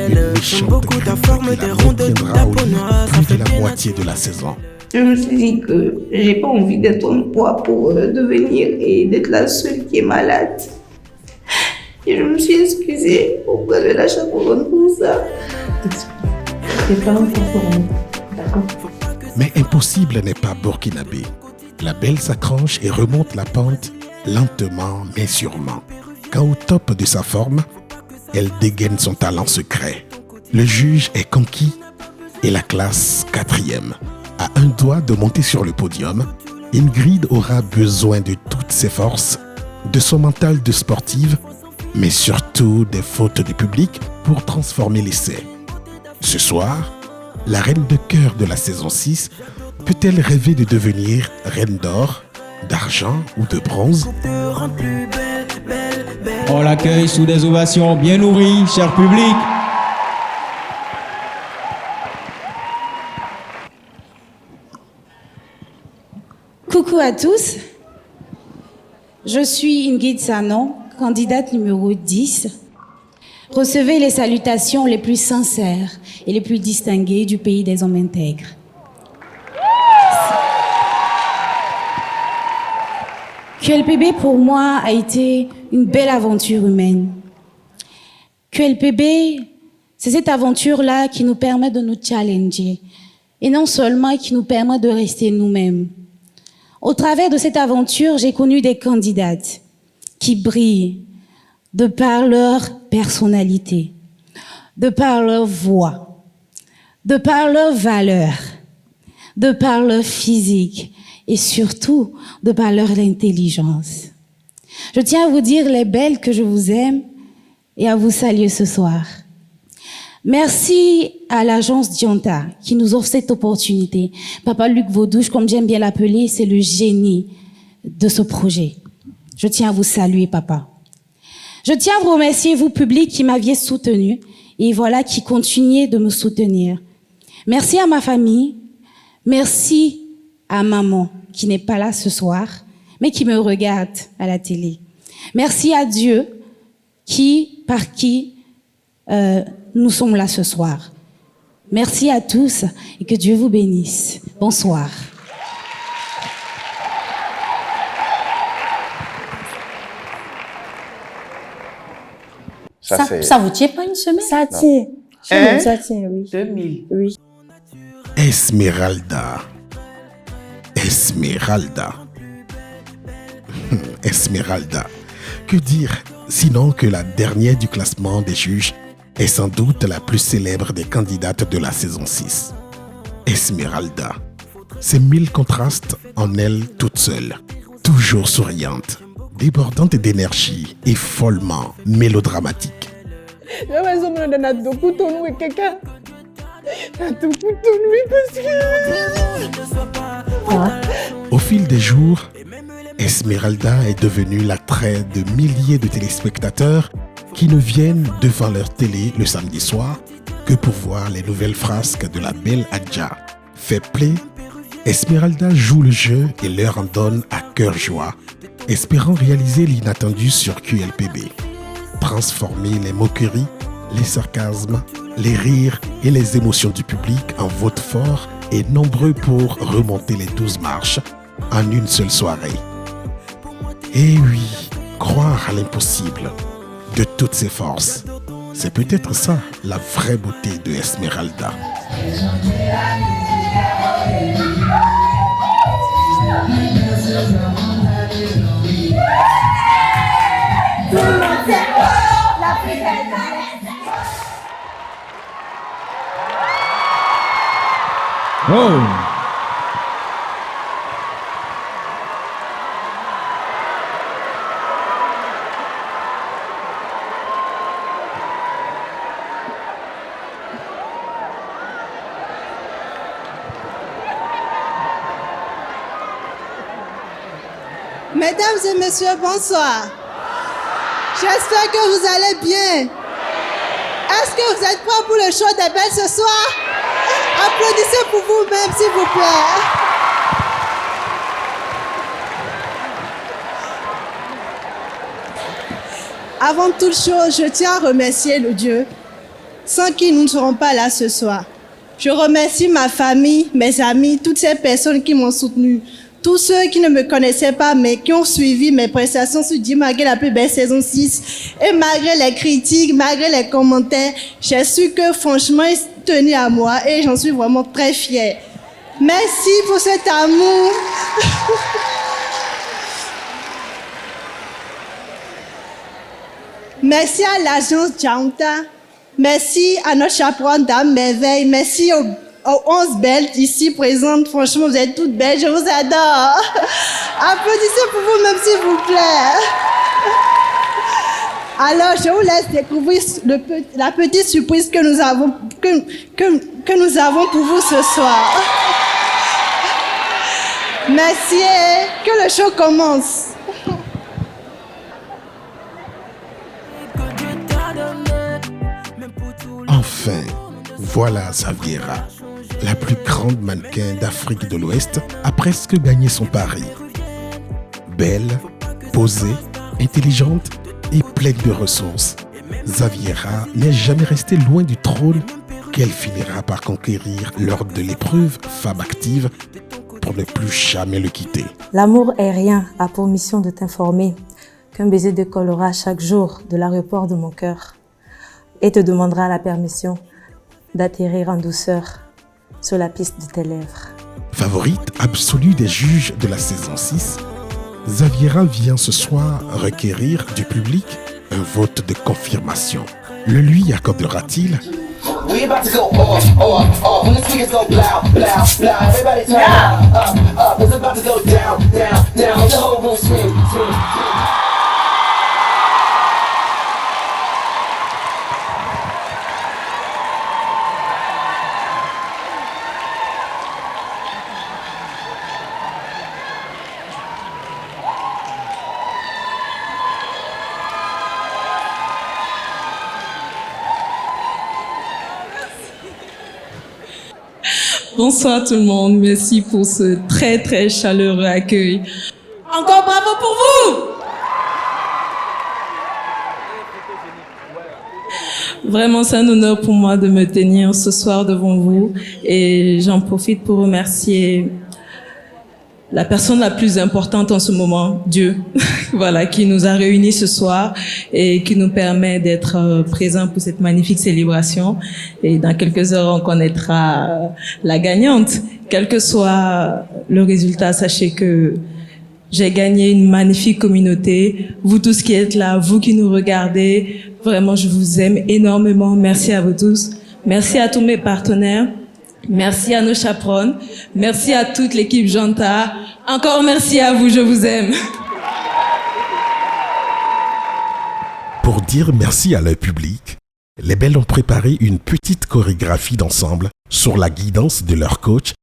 Une méchante grippe qui la maintiendra au lit plus de la moitié de la saison. Je me suis dit que j'ai pas envie d'être un poids pour devenir et d'être la seule qui est malade. Et je me suis excusée auprès de la chaperonne pour ça. C'est pas un problème. D'accord. Mais impossible n'est pas burkinabé. La belle s'accroche et remonte la pente lentement mais sûrement. Quand au top de sa forme, elle dégaine son talent secret. Le juge est conquis et la classe 4e. À un doigt de monter sur le podium, Ingrid aura besoin de toutes ses forces, de son mental de sportive, mais surtout des fautes du public pour transformer l'essai. Ce soir, la reine de cœur de la saison 6 peut-elle rêver de devenir reine d'or, d'argent ou de bronze? On l'accueille sous des ovations bien nourries, cher public. Coucou à tous, je suis Ingrid Sanon, candidate numéro 10. Recevez les salutations les plus sincères et les plus distinguées du pays des hommes intègres. QLPB pour moi a été une belle aventure humaine. QLPB, c'est cette aventure-là qui nous permet de nous challenger et non seulement qui nous permet de rester nous-mêmes. Au travers de cette aventure, j'ai connu des candidates qui brillent de par leur personnalité, de par leur voix, de par leur valeur, de par leur physique et surtout de par leur intelligence. Je tiens à vous dire, les belles, que je vous aime et à vous saluer ce soir. Merci à l'agence Dianta qui nous offre cette opportunité. Papa Luc Vaudouche, comme j'aime bien l'appeler, c'est le génie de ce projet. Je tiens à vous saluer, papa. Je tiens à vous remercier, vous, public, qui m'aviez soutenu et voilà, qui continuez de me soutenir. Merci à ma famille. Merci à maman, qui n'est pas là ce soir, mais qui me regarde à la télé. Merci à Dieu, par qui nous sommes là ce soir. Merci à tous et que Dieu vous bénisse. Bonsoir. Ça vous tient pas une semaine? Ça tient. Hein? Ça tient, oui. 2000. Oui. Esmeralda. Esmeralda. Que dire sinon que la dernière du classement des juges est sans doute la plus célèbre des candidates de la saison 6. Esmeralda. C'est 1000 contrastes en elle toute seule. Toujours souriante, débordante d'énergie et follement mélodramatique. Au fil des jours, Esmeralda est devenue l'attrait de milliers de téléspectateurs qui ne viennent devant leur télé le samedi soir que pour voir les nouvelles frasques de la belle Adja. Fait play, Esmeralda joue le jeu et leur en donne à cœur joie, espérant réaliser l'inattendu sur QLPB. Transformer les moqueries, les sarcasmes, les rires et les émotions du public en vote fort et nombreux pour remonter les 12 marches en une seule soirée. Et oui, croire à l'impossible de toutes ses forces, c'est peut-être ça la vraie beauté de Esmeralda. Oh! Mesdames et messieurs, bonsoir. J'espère que vous allez bien. Est-ce que vous êtes prêts pour le show des belles ce soir? Applaudissez pour vous-même, s'il vous plaît. Avant toute chose, je tiens à remercier le Dieu sans qui nous ne serons pas là ce soir. Je remercie ma famille, mes amis, toutes ces personnes qui m'ont soutenu. Tous ceux qui ne me connaissaient pas, mais qui ont suivi mes prestations sur Dis malgré la plus belle saison 6. Et malgré les critiques, malgré les commentaires, j'ai su que franchement, ils tenaient à moi et j'en suis vraiment très fière. Merci pour cet amour. Merci à l'agence Janta. Merci à notre chaperonne Dame Merveille. Merci aux 11 belles ici présentes. Franchement, vous êtes toutes belles. Je vous adore. Applaudissez pour vous-même, s'il vous plaît. Alors, je vous laisse découvrir la petite surprise que nous avons, que nous avons pour vous ce soir. Merci et que le show commence. Enfin, voilà Zaviera, la plus grande mannequin d'Afrique de l'Ouest, a presque gagné son pari. Belle, posée, intelligente et pleine de ressources, Zaviera n'est jamais restée loin du trône qu'elle finira par conquérir lors de l'épreuve Femme Active pour ne plus jamais le quitter. L'amour aérien a pour mission de t'informer qu'un baiser décollera chaque jour de l'aéroport de mon cœur et te demandera la permission d'atterrir en douceur sur la piste de tes lèvres. Favorite absolue des juges de la saison 6, Zaviera vient ce soir requérir du public un vote de confirmation. Le lui accordera-t-il? We about to go off, when the speakers go blow, blow, blow. Everybody turn up, it's about to go down, down, down. The whole room scream, scream. Bonsoir tout le monde, merci pour ce très très chaleureux accueil. Encore bravo pour vous! Vraiment, c'est un honneur pour moi de me tenir ce soir devant vous et j'en profite pour remercier la personne la plus importante en ce moment, Dieu, voilà, qui nous a réunis ce soir et qui nous permet d'être présents pour cette magnifique célébration. Et dans quelques heures, on connaîtra la gagnante. Quel que soit le résultat, sachez que j'ai gagné une magnifique communauté. Vous tous qui êtes là, vous qui nous regardez, vraiment, je vous aime énormément. Merci à vous tous. Merci à tous mes partenaires. Merci à nos chaperones. Merci à toute l'équipe Janta. Encore merci à vous, je vous aime. Pour dire merci à leur public, les Belles ont préparé une petite chorégraphie d'ensemble sur la guidance de leur coach,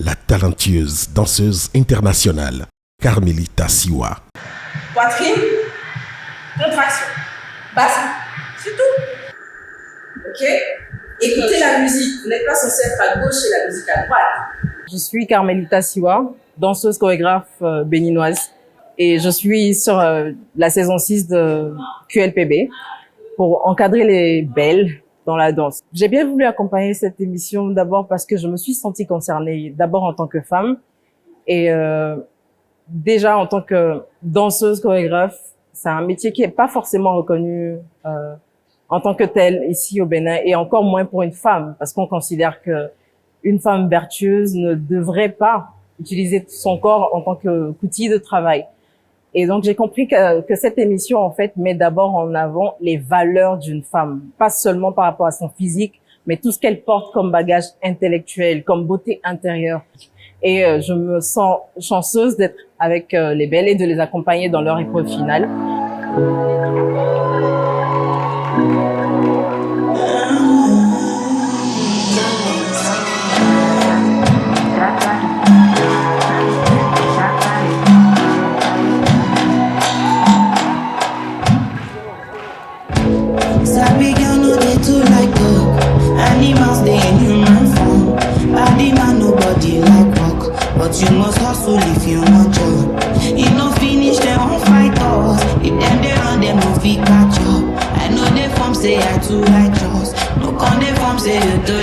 la talentueuse danseuse internationale, Carmelita Siwa. Poitrine, contraction, bassin, c'est tout. Ok? Écoutez la musique, vous n'êtes pas censé être à gauche et la musique à droite. Je suis Carmelita Siwa, danseuse chorégraphe béninoise et je suis sur la saison 6 de QLPB pour encadrer les Belles dans la danse. J'ai bien voulu accompagner cette émission d'abord parce que je me suis sentie concernée d'abord en tant que femme et déjà en tant que danseuse chorégraphe, c'est un métier qui est pas forcément reconnu en tant que tel ici au Bénin et encore moins pour une femme parce qu'on considère que une femme vertueuse ne devrait pas utiliser son corps en tant qu'outil de travail. Et donc j'ai compris que cette émission en fait met d'abord en avant les valeurs d'une femme, pas seulement par rapport à son physique, mais tout ce qu'elle porte comme bagage intellectuel, comme beauté intérieure. Et je me sens chanceuse d'être avec les Belles et de les accompagner dans leur épreuve finale.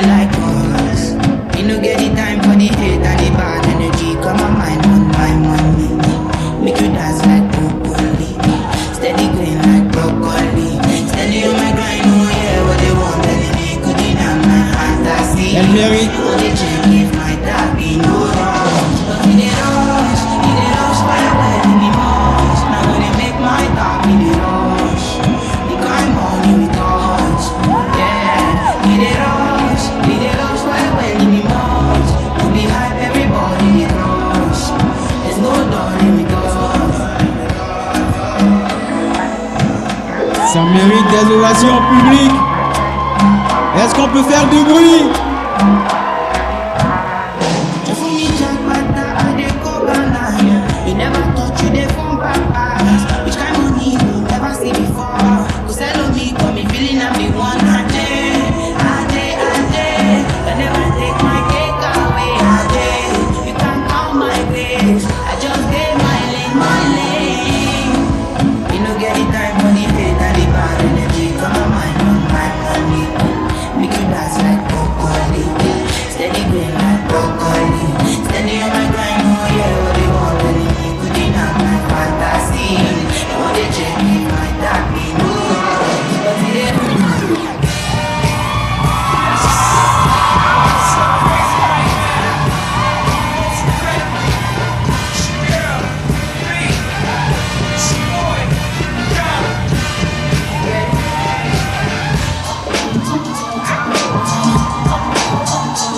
like us. You no get the time for the hate and the bad energy. Come on, mind on my money. Make you dance like broccoli. Steady green like broccoli. Steady on my grind, oh yeah, what they want, telling me good in my fantasy. Elle mérite. Oh, they check if my dad be no wrong. But he dey rush by where he much. Now when they make my dad be the rush. The kind money we touch, yeah. He dey rush by where he much. To be hype, everybody dey rush. There's no darling with us. Ça mérite des ovations publiques. Est-ce qu'on peut faire du bruit? You never thought you dey from papas. Which kind of money you never see before? Cause hello me, got me feeling I'm the one. I day. I never take my cake away. You can't count my grace. I just gave my lane. You no get the time for the hate and the bad energy. Come on, mind on my money. Make you dance like broccoli. Steady green like broccoli. Steady on my grind, oh yeah, what they want, telling me good enough, my fantasy. Oh, they check me, my dark me, no. But it ain't.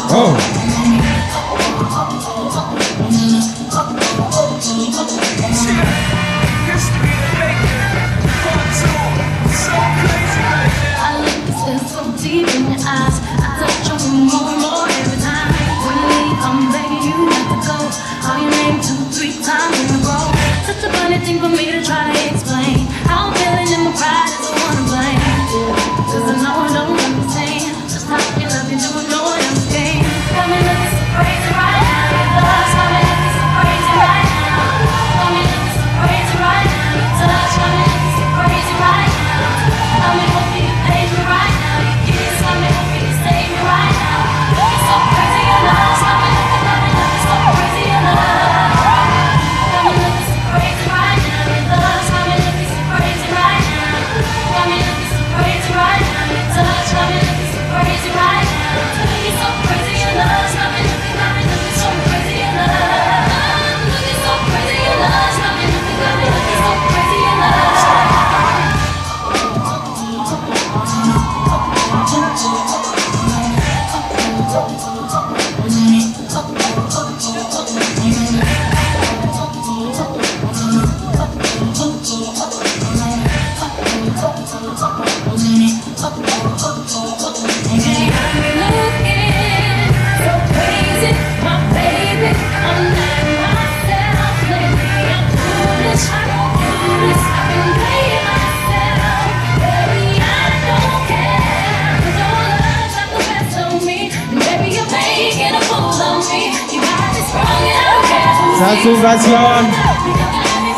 Oh.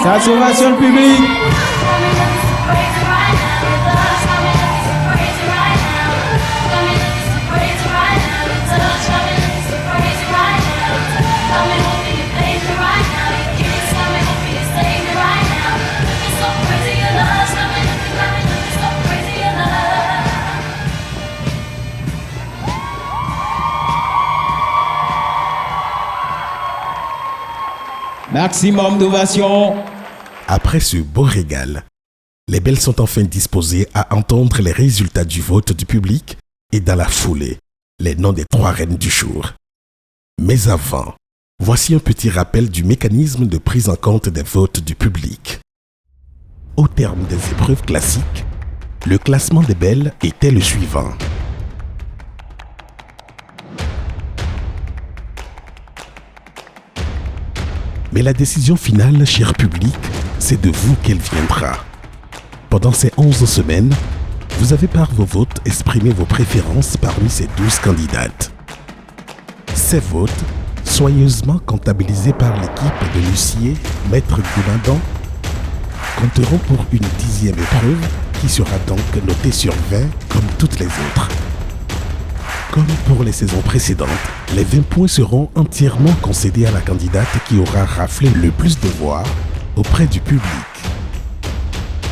Ça s'ovation public. Maximum d'ovation. Après ce beau régal, les belles sont enfin disposées à entendre les résultats du vote du public et dans la foulée, les noms des 3 reines du jour. Mais avant, voici un petit rappel du mécanisme de prise en compte des votes du public. Au terme des épreuves classiques, le classement des belles était le suivant. Mais la décision finale, cher public, c'est de vous qu'elle viendra. Pendant ces 11 semaines, vous avez par vos votes exprimé vos préférences parmi ces 12 candidates. Ces votes, soigneusement comptabilisés par l'équipe de Lucier, Maître Goulindan, compteront pour une 10e épreuve qui sera donc notée sur 20 comme toutes les autres. comme pour les saisons précédentes, les 20 points seront entièrement concédés à la candidate qui aura raflé le plus de voix auprès du public.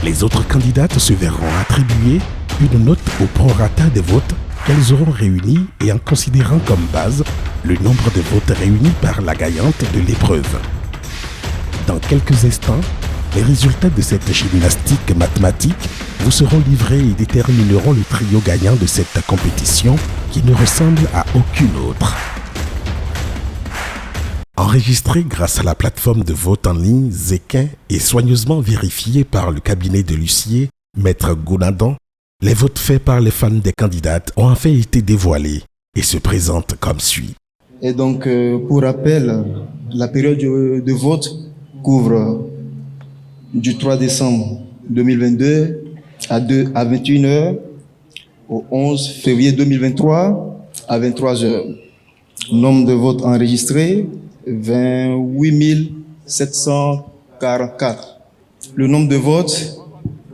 Les autres candidates se verront attribuer une note au prorata des votes qu'elles auront réunis et en considérant comme base le nombre de votes réunis par la gagnante de l'épreuve. Dans quelques instants, les résultats de cette gymnastique mathématique vous seront livrés et détermineront le trio gagnant de cette compétition qui ne ressemble à aucune autre. Enregistré grâce à la plateforme de vote en ligne Zekin et soigneusement vérifié par le cabinet de l'huissier, Maître Gounadon, les votes faits par les fans des candidates ont enfin été dévoilés et se présentent comme suit. Et donc, pour rappel, la période de vote couvre du 3 décembre 2022 à 21h au 11 février 2023 à 23h. Nombre de votes enregistrés, 28 744. Le nombre de votes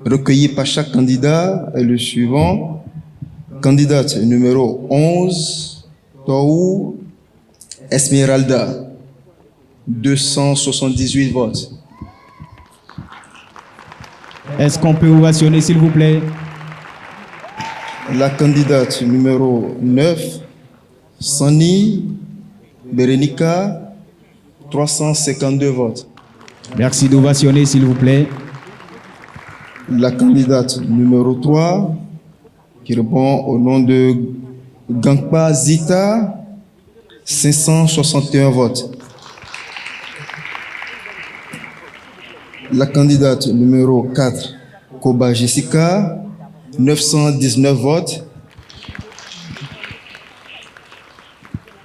recueillis par chaque candidat est le suivant. Candidate numéro 11, Taou Esmeralda, 278 votes. Est-ce qu'on peut ovationner, s'il vous plaît? La candidate numéro 9, Sani Berenika, 352 votes. Merci d'ovationner, s'il vous plaît. La candidate numéro 3, qui répond au nom de Gangpa Zita, 561 votes. La candidate numéro 4, Koba Jessica, 919 votes.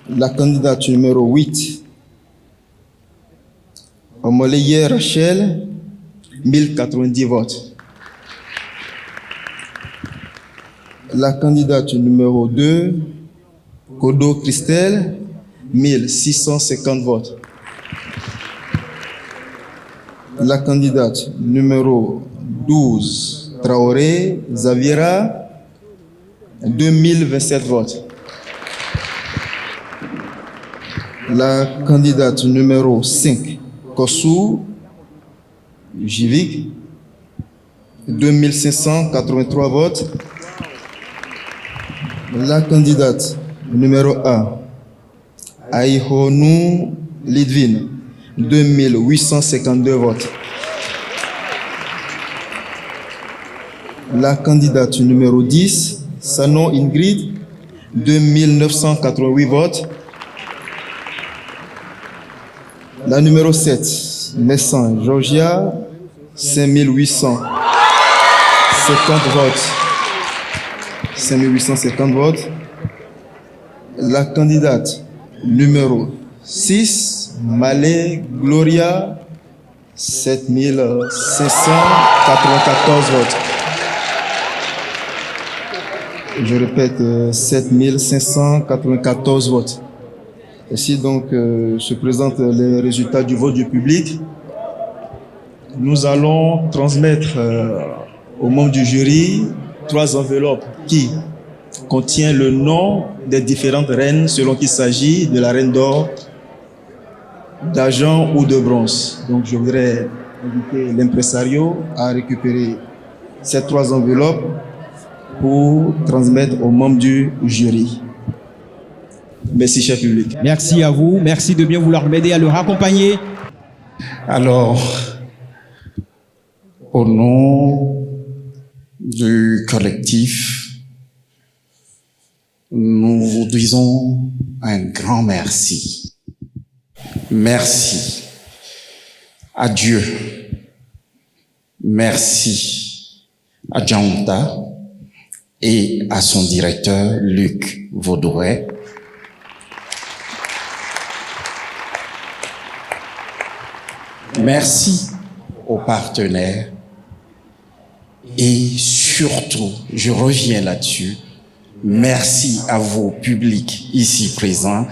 La candidate numéro 8, Omoleye Rachel, 1090 votes. La candidate numéro 2, Kodo Christelle, 1650 votes. La candidate numéro 12, Traoré Zaviera, 2027 votes. La candidate numéro 5, Kossou Jivik, 2583 votes. La candidate numéro 1, Aïhonou Lidvin, 2852 votes. La candidate numéro 10, Sanon Ingrid, 2988 votes. La numéro 7, Messan Georgia, 5850 votes. 5850 votes. La candidate numéro 6, Malé Gloria, 7594 votes. Je répète, 7594 votes. Ici donc se présentent les résultats du vote du public. Nous allons transmettre aux membres du jury 3 enveloppes qui contiennent le nom des différentes reines selon qu'il s'agit de la reine d'or, d'argent ou de bronze. Donc je voudrais inviter l'impresario à récupérer ces 3 enveloppes pour transmettre aux membres du jury. Merci, cher public. Merci à vous. Merci de bien vouloir m'aider à le raccompagner. Alors, au nom du collectif, nous vous disons un grand merci. Merci à Dieu. Merci à Djanta et à son directeur Luc Vaudouret. Merci aux partenaires et surtout, je reviens là-dessus, merci à vos publics ici présents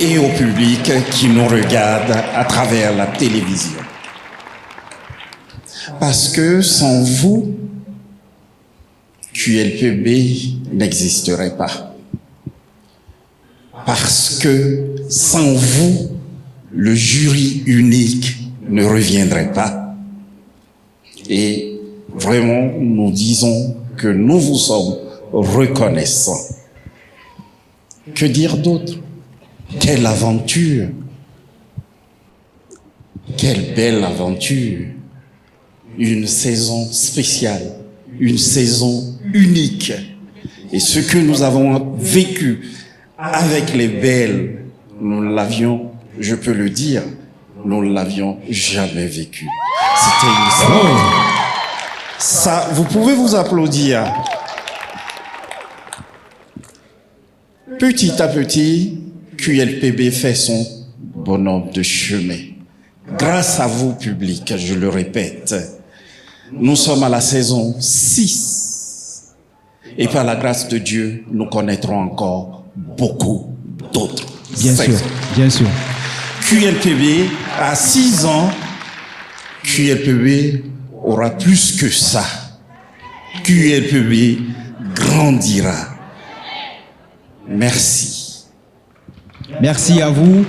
et au public qui nous regarde à travers la télévision. Parce que sans vous, QLPB n'existerait pas. parce que sans vous, le jury unique ne reviendrait pas. Et vraiment, nous disons que nous vous sommes reconnaissants. Que dire d'autre? Quelle aventure! Quelle belle aventure! Une saison spéciale, une saison unique. Et ce que nous avons vécu avec les belles, nous l'avions, je peux le dire, nous ne l'avions jamais vécu. C'était une ça, vous pouvez vous applaudir. Petit à petit, QLPB fait son bonhomme de chemin. Grâce à vous, public, je le répète, nous sommes à la saison 6. Et par la grâce de Dieu, nous connaîtrons encore beaucoup d'autres. Bien sûr, bien sûr. QLPB a 6 ans. QLPB aura plus que ça. QLPB grandira. Merci. Merci à vous.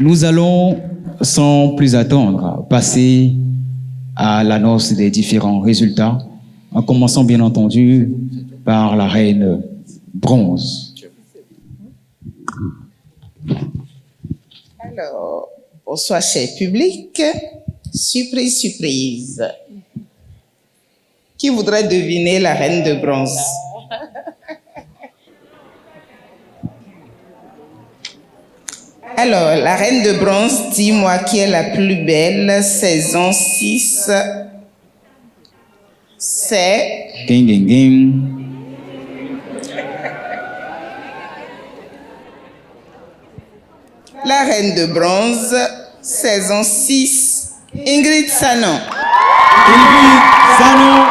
Nous allons, sans plus attendre, passer à l'annonce des différents résultats, en commençant bien entendu par la reine bronze. Alors, bonsoir cher public. Surprise, surprise. Qui voudrait deviner la reine de bronze? Alors, la reine de bronze, dis-moi qui est la plus belle, saison 6. C'est... Ging, ging, ging. La reine de bronze, saison 6, Ingrid Sanon. Ingrid Sanon.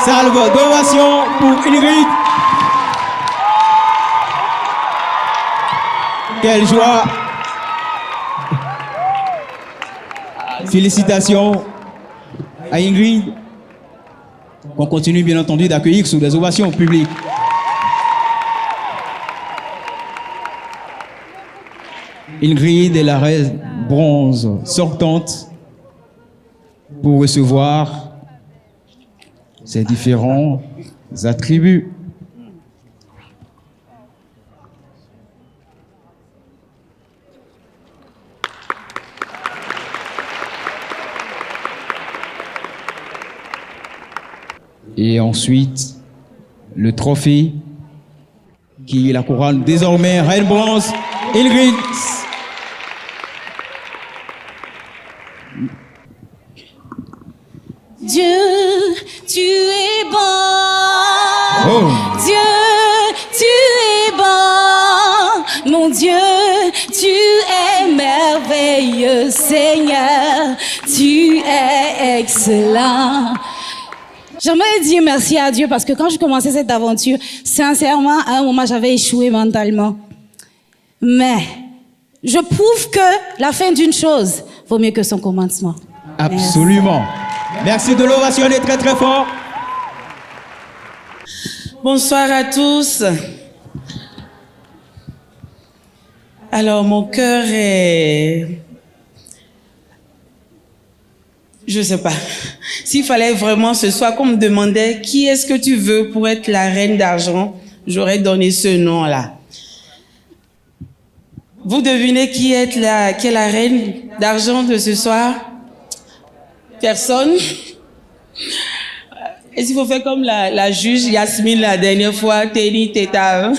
Salve d'ovation pour Ingrid. Quelle joie. Félicitations à Ingrid. On continue bien entendu d'accueillir sous des ovations publiques. Ingrid est la reine bronze sortante pour recevoir ses différents attributs. Et ensuite, le trophée qui la couronne désormais reine bronze, Ingrid. Dieu, tu es bon. Oh. Dieu, tu es bon. Mon Dieu, tu es merveilleux. Seigneur, tu es excellent. J'aimerais dire merci à Dieu parce que quand je commençais cette aventure, sincèrement, à un moment, j'avais échoué mentalement. Mais je prouve que la fin d'une chose vaut mieux que son commencement. Absolument. Merci de l'ovation, est très très fort. Bonsoir à tous. Alors, mon cœur est... Je sais pas. S'il fallait vraiment ce soir qu'on me demandait qui est-ce que tu veux pour être la reine d'argent, j'aurais donné ce nom-là. Vous devinez qui est la reine d'argent de ce soir? Personne? Est-ce qu'il faut faire comme la juge Yasmine la dernière fois, Téni, Téta?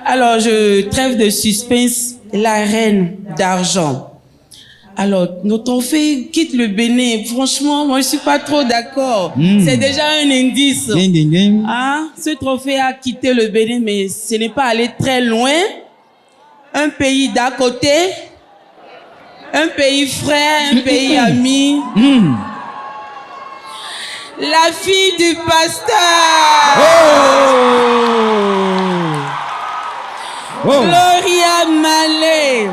Alors, je trêve de suspense, la reine d'argent. Alors, notre trophée quitte le Bénin. Franchement, moi, je suis pas trop d'accord. C'est déjà un indice. Ding, ding, ding. Ah, ce trophée a quitté le Bénin, mais ce n'est pas allé très loin. Un pays d'à côté, un pays frère, un pays ami. La fille du pasteur. Gloria Malé.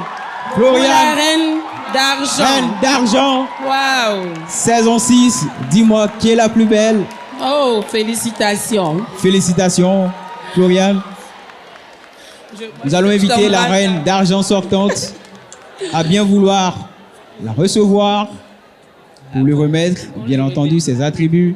Gloria. La reine d'argent. Reine d'argent. Waouh. Saison 6, dis-moi qui est la plus belle. Oh, félicitations. Félicitations. Florian, nous allons inviter la reine d'argent sortante à bien vouloir la recevoir pour lui remettre, bien entendu, ses attributs.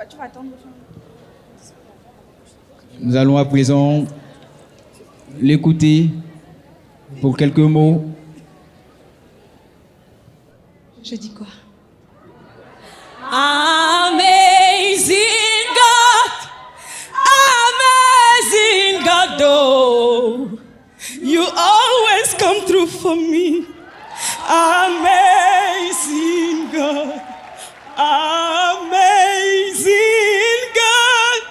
Tu vas attendre. Nous allons à présent l'écouter pour quelques mots. Je dis quoi? Amazing God, oh, you always come through for me. Amazing God, amazing God,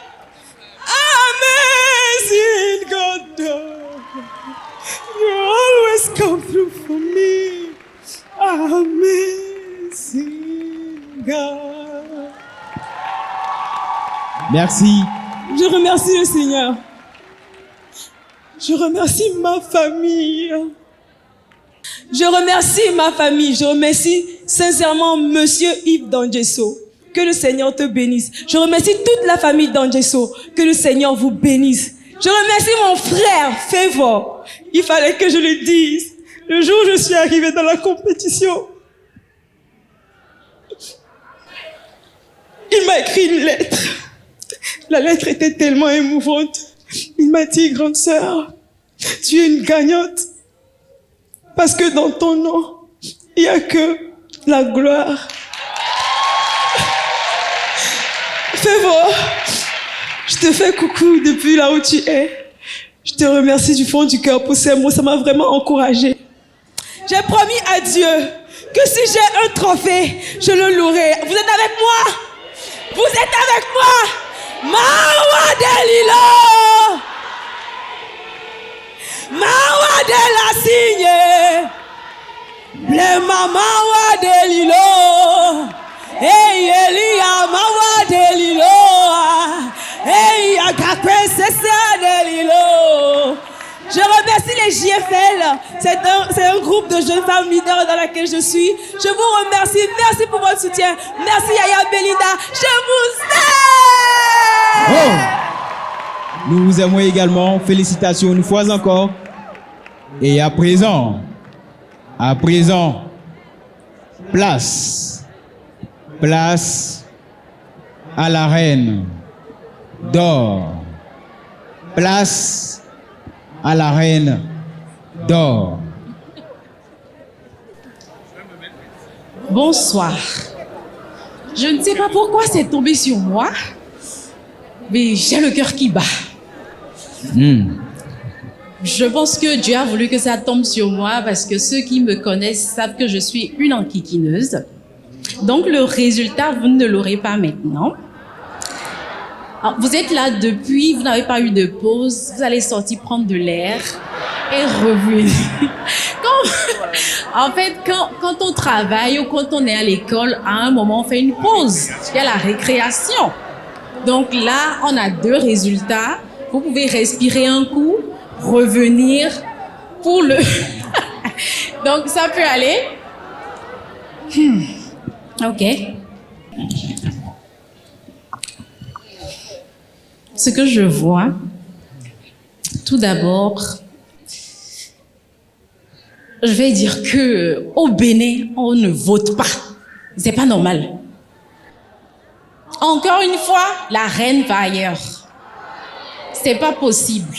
amazing God, oh, you always come through for me. Amazing God. Merci. Je remercie le Seigneur. Je remercie ma famille. Je remercie ma famille. Je remercie sincèrement Monsieur Yves Dangesso. Que le Seigneur te bénisse. Je remercie toute la famille Dangesso. Que le Seigneur vous bénisse. Je remercie mon frère Favor. Il fallait que je le dise. Le jour où je suis arrivée dans la compétition, il m'a écrit une lettre. La lettre était tellement émouvante. Il m'a dit, grande sœur, tu es une gagnante. Parce que dans ton nom, il n'y a que la gloire. Favor, je te fais coucou depuis là où tu es. Je te remercie du fond du cœur pour ces mots. Ça m'a vraiment encouragée. J'ai promis à Dieu que si j'ai un trophée, je le louerai. Vous êtes avec moi? Vous êtes avec moi? Mawa Delilo, Mawa de la Signe, le Mawa Delilo, hey Elia Mawa Delilo, hey Agakwe Sessa Delilo. Je remercie les JFL, c'est un groupe de jeunes femmes leaders dans laquelle je suis. Je vous remercie, merci pour votre soutien. Merci Yaya Belinda, je vous aime. Oh! Nous vous aimons également. Félicitations une fois encore. Et à présent, place à la reine d'or. Place à la reine d'or. Bonsoir. Je ne sais pas pourquoi c'est tombé sur moi, mais j'ai le cœur qui bat. Je pense que Dieu a voulu que ça tombe sur moi parce que ceux qui me connaissent savent que je suis une enquiquineuse. Donc le résultat, vous ne l'aurez pas maintenant. Alors, vous êtes là depuis, vous n'avez pas eu de pause, vous allez sortir prendre de l'air et revenir. En fait, quand on travaille ou quand on est à l'école, à un moment, on fait une pause. Il y a la récréation. Donc là, on a 2 résultats. Vous pouvez respirer un coup, revenir pour le... Donc ça peut aller. Ok. Ce que je vois, tout d'abord, je vais dire que au Bénin, on ne vote pas. C'est pas normal. Encore une fois, la reine va ailleurs. C'est pas possible.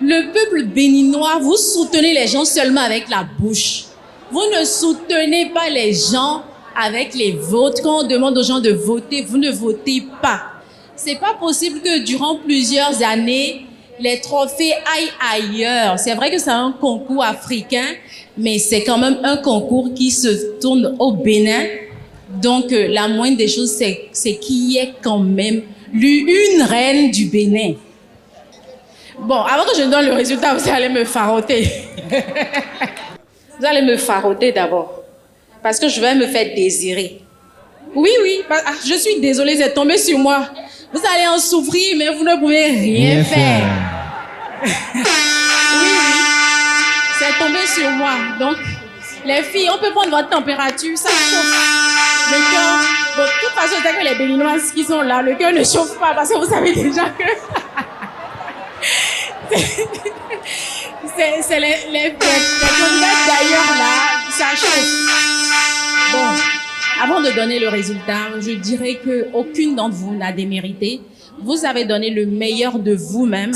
Le peuple béninois, vous soutenez les gens seulement avec la bouche. Vous ne soutenez pas les gens avec les votes. Quand on demande aux gens de voter, vous ne votez pas. C'est pas possible que durant plusieurs années, les trophées aillent ailleurs. C'est vrai que c'est un concours africain, mais c'est quand même un concours qui se tourne au Bénin. Donc, la moindre des choses, c'est qu'il y ait quand même une reine du Bénin. Bon, avant que je donne le résultat, vous allez me faroter. Vous allez me faroter d'abord. Parce que je vais me faire désirer. Oui, je suis désolée, c'est tombé sur moi. Vous allez en souffrir, mais vous ne pouvez rien faire. Oui. tombé sur moi. Donc, les filles, on peut prendre votre température, ça chauffe. Le cœur, bon, de toute façon, c'est que les Béninoises qui sont là, le cœur ne chauffe pas parce que vous savez déjà que... c'est les candidates d'ailleurs là, ça chauffe. Bon, avant de donner le résultat, je dirais que aucune d'entre vous n'a démérité. Vous avez donné le meilleur de vous-même.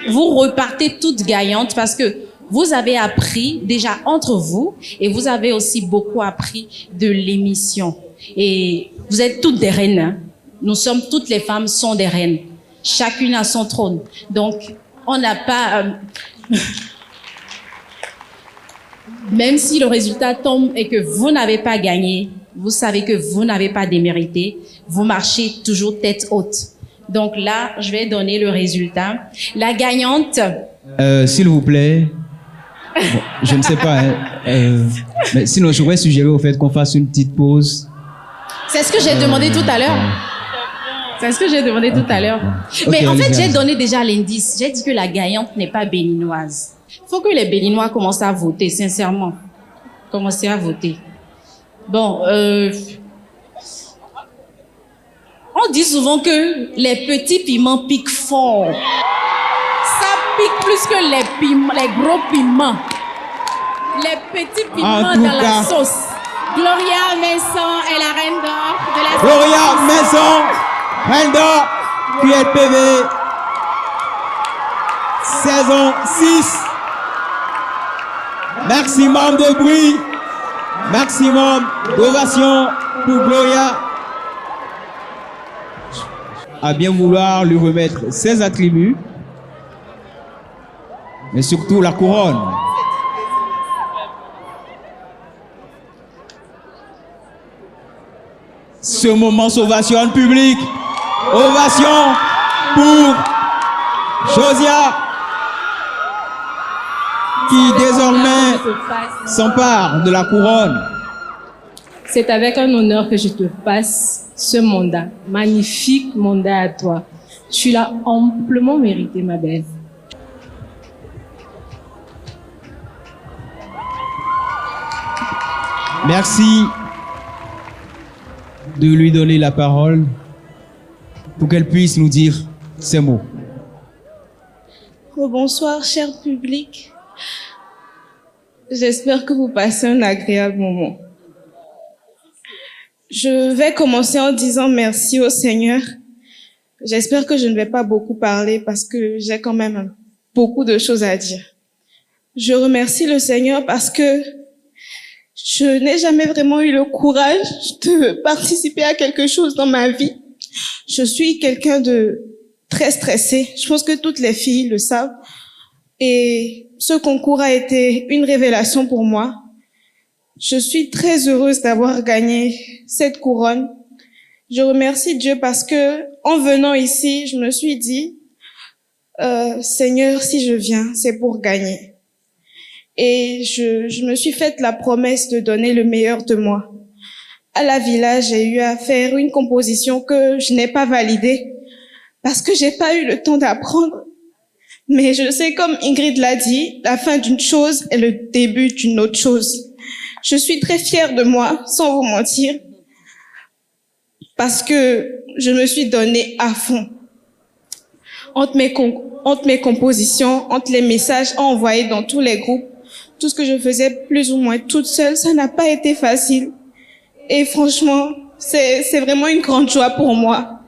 Vous repartez toutes gagnantes parce que vous avez appris déjà entre vous et vous avez aussi beaucoup appris de l'émission. Et vous êtes toutes des reines. Hein? Toutes les femmes sont des reines. Chacune a son trône. Donc, on n'a pas... Même si le résultat tombe et que vous n'avez pas gagné, vous savez que vous n'avez pas démérité. Vous marchez toujours tête haute. Donc là, je vais donner le résultat. La gagnante... S'il vous plaît, bon, je ne sais pas, mais sinon je voudrais suggérer au fait qu'on fasse une petite pause. C'est ce que j'ai demandé tout à l'heure. C'est ce que j'ai demandé tout à l'heure. Mais en fait, j'ai donné déjà l'indice. J'ai dit que la gagnante n'est pas béninoise. Il faut que les Béninois commencent à voter, sincèrement. Commencez à voter. Bon, on dit souvent que les petits piments piquent fort. Ça pique plus que les gros piments. Les petits piments dans la sauce. Gloria Maison est la reine d'or de la Gloria Maison, reine d'or, QLPB, saison 6. Maximum de bruit, maximum d'ovation pour Gloria. À bien vouloir lui remettre ses attributs, mais surtout la couronne. Ce moment s'ovationne public. Ovation pour Josia, qui désormais s'empare de la couronne. C'est avec un honneur que je te passe ce mandat, magnifique mandat à toi. Tu l'as amplement mérité, ma belle. Merci de lui donner la parole pour qu'elle puisse nous dire ces mots. Bonsoir, cher public. J'espère que vous passez un agréable moment. Je vais commencer en disant merci au Seigneur. J'espère que je ne vais pas beaucoup parler parce que j'ai quand même beaucoup de choses à dire. Je remercie le Seigneur parce que je n'ai jamais vraiment eu le courage de participer à quelque chose dans ma vie. Je suis quelqu'un de très stressé. Je pense que toutes les filles le savent. Et ce concours a été une révélation pour moi. Je suis très heureuse d'avoir gagné cette couronne. Je remercie Dieu parce que, en venant ici, je me suis dit, Seigneur, si je viens, c'est pour gagner. Et je me suis faite la promesse de donner le meilleur de moi. À la village, j'ai eu à faire une composition que je n'ai pas validée parce que j'ai pas eu le temps d'apprendre. Mais je sais, comme Ingrid l'a dit, la fin d'une chose est le début d'une autre chose. Je suis très fière de moi, sans vous mentir, parce que je me suis donnée à fond. Entre mes compositions, entre les messages envoyés dans tous les groupes, tout ce que je faisais plus ou moins toute seule, ça n'a pas été facile. Et franchement, c'est vraiment une grande joie pour moi.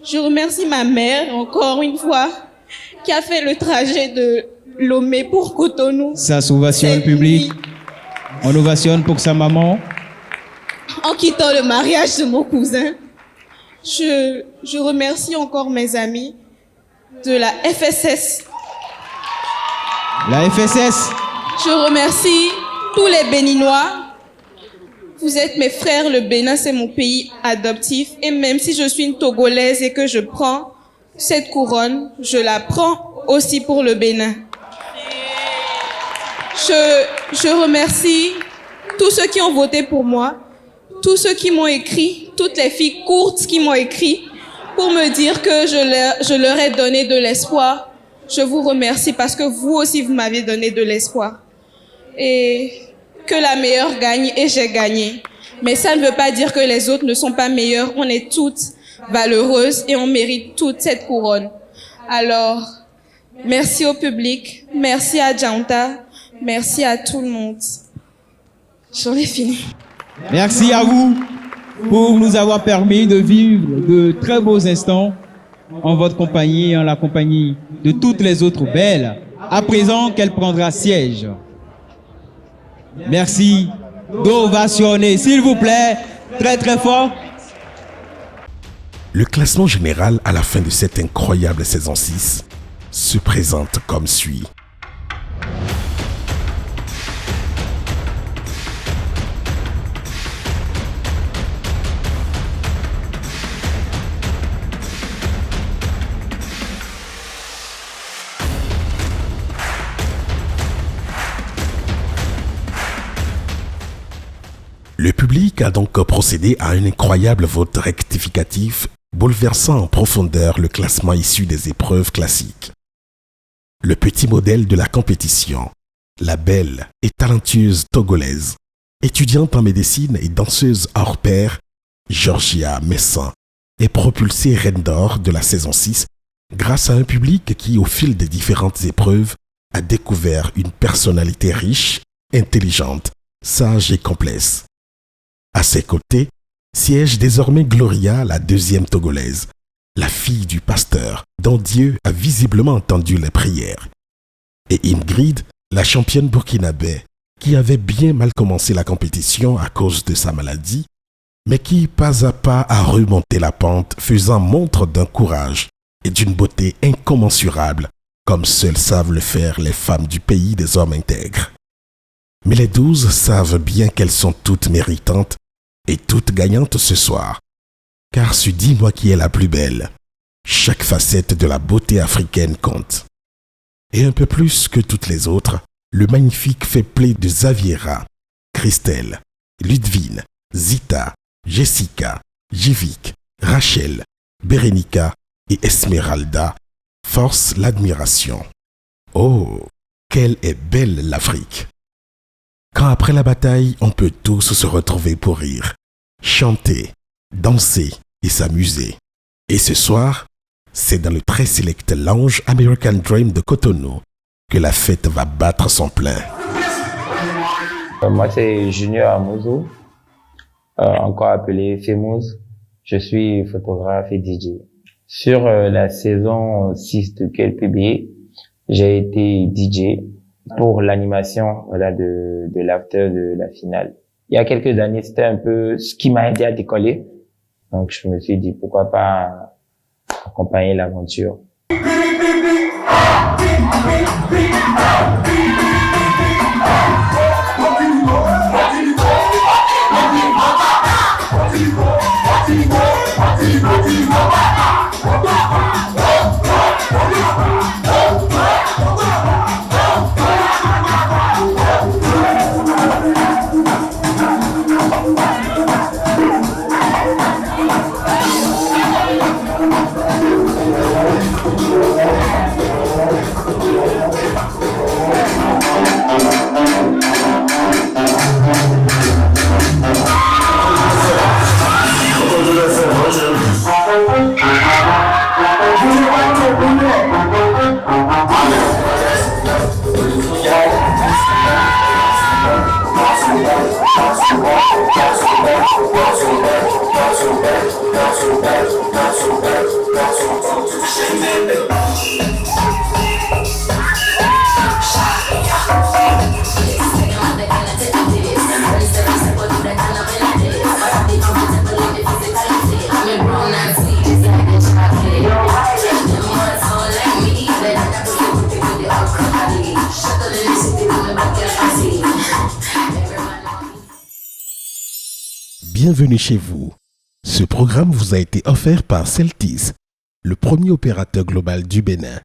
Je remercie ma mère, encore une fois, qui a fait le trajet de Lomé pour Cotonou. Ça s'ovationne public. On ovationne pour sa maman. En quittant le mariage de mon cousin, je remercie encore mes amis de la FSS. La FSS. Je remercie tous les Béninois. Vous êtes mes frères, le Bénin c'est mon pays adoptif. Et même si je suis une Togolaise et que je prends cette couronne, je la prends aussi pour le Bénin. Je remercie tous ceux qui ont voté pour moi, tous ceux qui m'ont écrit, toutes les filles courtes qui m'ont écrit pour me dire que je leur ai donné de l'espoir. Je vous remercie parce que vous aussi, vous m'avez donné de l'espoir. et que la meilleure gagne et j'ai gagné. Mais ça ne veut pas dire que les autres ne sont pas meilleures. On est toutes valeureuses et on mérite toute cette couronne. Alors, merci au public, merci à Djanta, merci à tout le monde. J'en ai fini. Merci à vous pour nous avoir permis de vivre de très beaux instants en votre compagnie et en la compagnie de toutes les autres belles. À présent, qu'elle prendra siège. Merci d'ovationner, s'il vous plaît, très très fort. Le classement général à la fin de cette incroyable saison 6 se présente comme suit. Le public a donc procédé à un incroyable vote rectificatif, bouleversant en profondeur le classement issu des épreuves classiques. Le petit modèle de la compétition, la belle et talentueuse Togolaise, étudiante en médecine et danseuse hors pair, Georgia Messan, est propulsée reine d'or de la saison 6 grâce à un public qui, au fil des différentes épreuves, a découvert une personnalité riche, intelligente, sage et complexe. À ses côtés, siège désormais Gloria, la deuxième Togolaise, la fille du pasteur dont Dieu a visiblement entendu les prières. Et Ingrid, la championne burkinabé, qui avait bien mal commencé la compétition à cause de sa maladie, mais qui pas à pas a remonté la pente, faisant montre d'un courage et d'une beauté incommensurables, comme seules savent le faire les femmes du pays des hommes intègres. Mais les 12 savent bien qu'elles sont toutes méritantes et toutes gagnantes ce soir. Car sur Dis-moi qui est la plus belle, chaque facette de la beauté africaine compte. Et un peu plus que toutes les autres, le magnifique fair-play de Xaviera, Christelle, Ludvine, Zita, Jessica, Jivik, Rachel, Berenica et Esmeralda force l'admiration. Oh, quelle est belle l'Afrique! Quand après la bataille, on peut tous se retrouver pour rire, chanter, danser et s'amuser. Et ce soir, c'est dans le très select lounge American Dream de Cotonou que la fête va battre son plein. Moi, c'est Junior Amouzou, encore appelé Femouz. Je suis photographe et DJ. Sur la saison 6 de QLPB, j'ai été DJ pour l'animation de l'after de la finale. Il y a quelques années, c'était un peu ce qui m'a aidé à décoller. Donc, je me suis dit, pourquoi pas accompagner l'aventure. Bienvenue chez vous. Ce programme vous a été offert par Celtis, le premier opérateur global du Bénin.